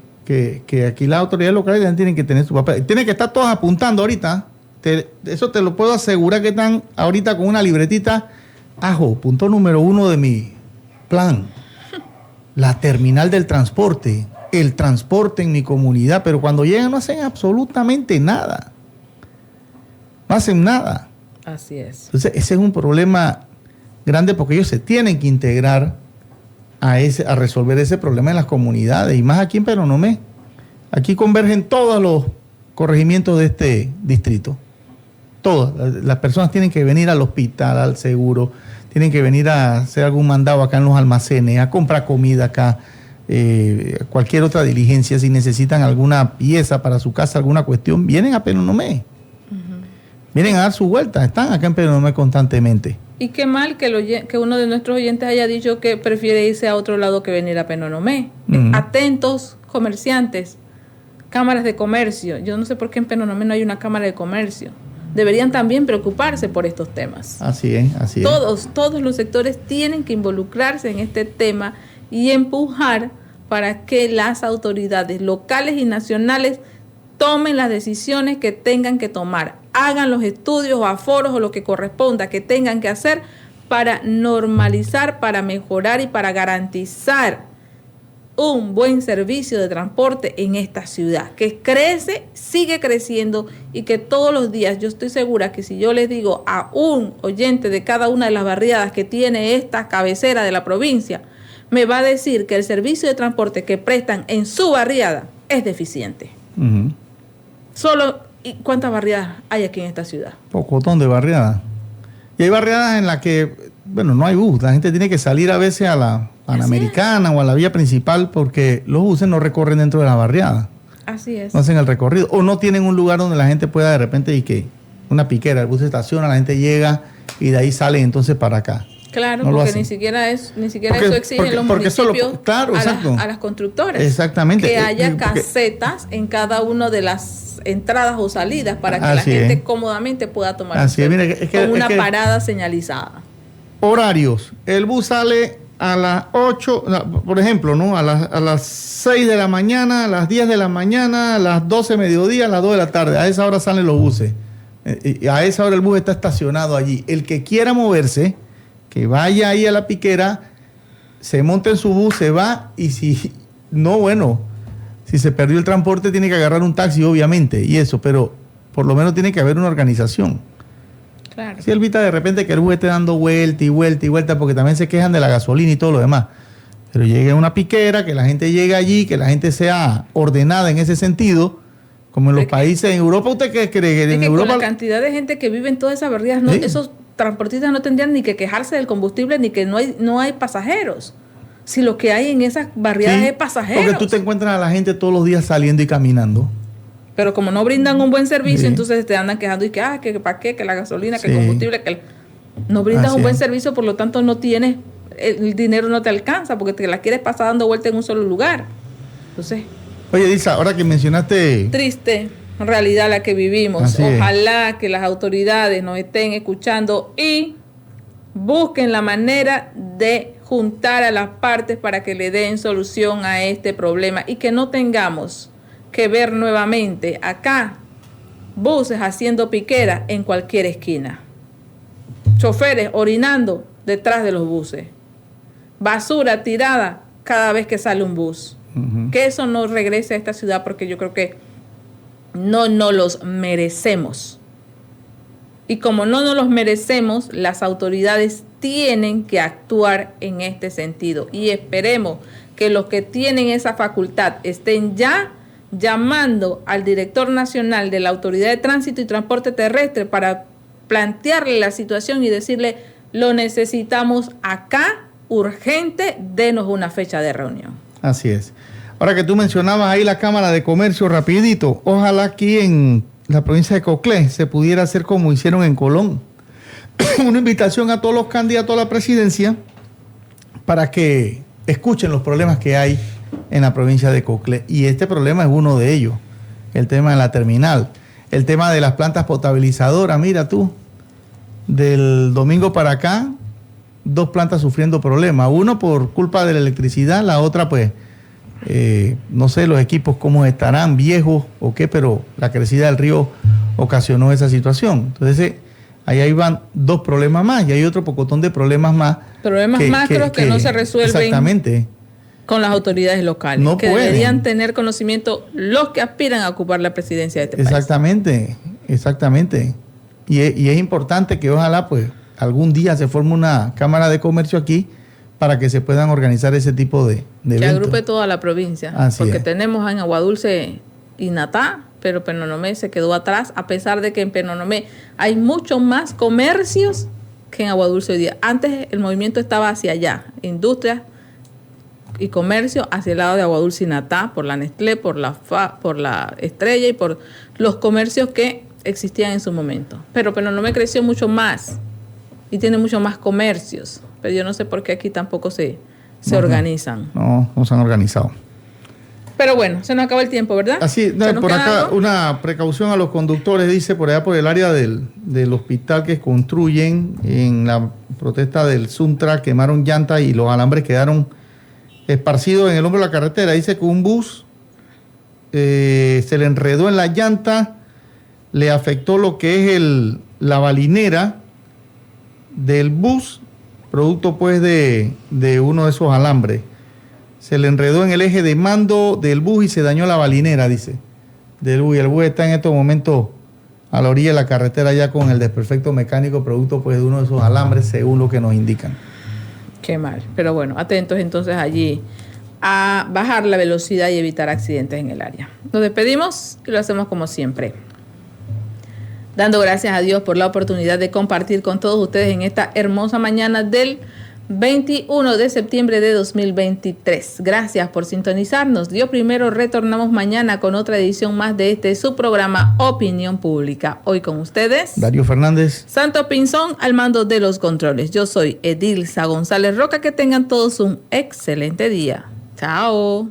aquí las autoridades locales ya tienen que tener su papel. Tienen que estar todos apuntando ahorita. Eso te lo puedo asegurar, que están ahorita con una libretita. Punto número 1 de mi plan. La terminal del transporte. El transporte en mi comunidad. Pero cuando llegan no hacen absolutamente nada. No hacen nada. Así es. Entonces ese es un problema grande, porque ellos se tienen que integrar a resolver ese problema en las comunidades, y más aquí en Peronomé. Aquí convergen todos los corregimientos de este distrito. Todas las personas tienen que venir al hospital, al seguro, tienen que venir a hacer algún mandado acá en los almacenes, a comprar comida acá, cualquier otra diligencia. Si necesitan alguna pieza para su casa, alguna cuestión, vienen a Peronomé. Vienen a dar su vuelta, están acá en Peronomé constantemente. Y qué mal que uno de nuestros oyentes haya dicho que prefiere irse a otro lado que venir a Peronomé. Atentos, comerciantes, cámaras de comercio. Yo no sé por qué en Peronomé no hay una cámara de comercio. Deberían también preocuparse por estos temas. Así es. Todos los sectores tienen que involucrarse en este tema y empujar para que las autoridades locales y nacionales tomen las decisiones que tengan que tomar, hagan los estudios o aforos o lo que corresponda que tengan que hacer para normalizar, para mejorar y para garantizar un buen servicio de transporte en esta ciudad, que crece, sigue creciendo, y que todos los días, yo estoy segura que si yo les digo a un oyente de cada una de las barriadas que tiene esta cabecera de la provincia, me va a decir que el servicio de transporte que prestan en su barriada es deficiente. ¿Y cuántas barriadas hay aquí en esta ciudad? Pocotón de barriadas. Y hay barriadas en las que, no hay bus. La gente tiene que salir a veces a la Panamericana o a la vía principal, porque los buses no recorren dentro de la barriada. Así es. No hacen el recorrido. O no tienen un lugar donde la gente pueda de repente, una piquera, el bus se estaciona, la gente llega y de ahí sale entonces para acá. Claro, porque ni siquiera eso exigen los municipios a las constructoras. Exactamente. Que haya casetas en cada una de las entradas o salidas para que la gente cómodamente pueda tomar con una parada señalizada. Horarios. El bus sale a las 8, por ejemplo, ¿no? A las 6 de la mañana, a las 10 de la mañana, a las 12 mediodía, a las 2 de la tarde. A esa hora salen los buses. Y a esa hora el bus está estacionado allí. El que quiera moverse, que vaya ahí a la piquera, se monta en su bus, se va, y si se perdió el transporte tiene que agarrar un taxi, obviamente, y eso, pero por lo menos tiene que haber una organización. Claro. Si evita de repente que el bus esté dando vuelta y vuelta y vuelta, porque también se quejan de la gasolina y todo lo demás. Pero llegue a una piquera, que la gente llegue allí, que la gente sea ordenada en ese sentido, como en los países en Europa. ¿Usted qué cree? En Europa, con la cantidad de gente que vive en todas esas barriadas, esos transportistas no tendrían ni que quejarse del combustible, ni que no hay pasajeros. Si lo que hay en esas barriadas es pasajeros. Porque tú te encuentras a la gente todos los días saliendo y caminando. Pero como no brindan un buen servicio, entonces te andan quejando y que para qué, que la gasolina, que el combustible, que no brindas un buen servicio, por lo tanto no tienes, el dinero no te alcanza porque te la quieres pasar dando vuelta en un solo lugar. Entonces, oye, Dilsa, ahora que mencionaste, triste realidad la que vivimos. Ojalá que las autoridades nos estén escuchando y busquen la manera de juntar a las partes para que le den solución a este problema y que no tengamos que ver nuevamente acá buses haciendo piquera en cualquier esquina, choferes orinando detrás de los buses, basura tirada cada vez que sale un bus. Que eso no regrese a esta ciudad, porque yo creo que no nos los merecemos. Y como no nos los merecemos, las autoridades tienen que actuar en este sentido. Y esperemos que los que tienen esa facultad estén ya llamando al director nacional de la Autoridad de Tránsito y Transporte Terrestre para plantearle la situación y decirle, lo necesitamos acá, urgente, denos una fecha de reunión. Así es. Ahora que tú mencionabas ahí la Cámara de Comercio, rapidito, ojalá aquí en la provincia de Coclé se pudiera hacer como hicieron en Colón. Una invitación a todos los candidatos a la presidencia para que escuchen los problemas que hay en la provincia de Coclé. Y este problema es uno de ellos, el tema de la terminal, el tema de las plantas potabilizadoras. Mira tú, del domingo para acá, 2 plantas sufriendo problemas. Uno por culpa de la electricidad, la otra pues, no sé los equipos cómo estarán, viejos o qué, pero la crecida del río ocasionó esa situación. Entonces, ahí van 2 problemas más y hay otro pocotón de problemas más. Problemas macros que no se resuelven. Exactamente. Con las autoridades locales, no que pueden. Deberían tener conocimiento los que aspiran a ocupar la presidencia de este país. Exactamente. Y es importante que ojalá pues algún día se forme una Cámara de Comercio aquí para que se puedan organizar ese tipo de eventos. Que agrupe toda la provincia. Así porque es. tenemos en Aguadulce y Natá, pero Penonomé se quedó atrás, a pesar de que en Penonomé hay mucho más comercios que en Aguadulce hoy día. Antes el movimiento estaba hacia allá, industrias y comercio hacia el lado de Aguadulce y Natá, por la Nestlé, por la Estrella y por los comercios que existían en su momento. Pero Penonomé creció mucho más y tiene mucho más comercios. Pero yo no sé por qué aquí tampoco se organizan. No se han organizado. Pero bueno, se nos acaba el tiempo, ¿verdad? Así, por acá algo? una precaución a los conductores, dice por allá por el área del hospital que construyen, en la protesta del Suntra, quemaron llantas y los alambres quedaron esparcidos en el hombro de la carretera. Dice que un bus se le enredó en la llanta, le afectó lo que es la balinera del bus, producto pues de uno de esos alambres. Se le enredó en el eje de mando del bus y se dañó la balinera, dice, del bus. Y el bus está en estos momentos a la orilla de la carretera ya con el desperfecto mecánico, producto pues de uno de esos alambres, según lo que nos indican. Qué mal. Pero bueno, atentos entonces allí a bajar la velocidad y evitar accidentes en el área. Nos despedimos y lo hacemos como siempre, dando gracias a Dios por la oportunidad de compartir con todos ustedes en esta hermosa mañana del 21 de septiembre de 2023. Gracias por sintonizarnos. Dios primero, retornamos mañana con otra edición más de su programa Opinión Pública. Hoy con ustedes, Darío Fernández, Santo Pinzón al mando de los controles. Yo soy Edilza González Roca. Que tengan todos un excelente día. Chao.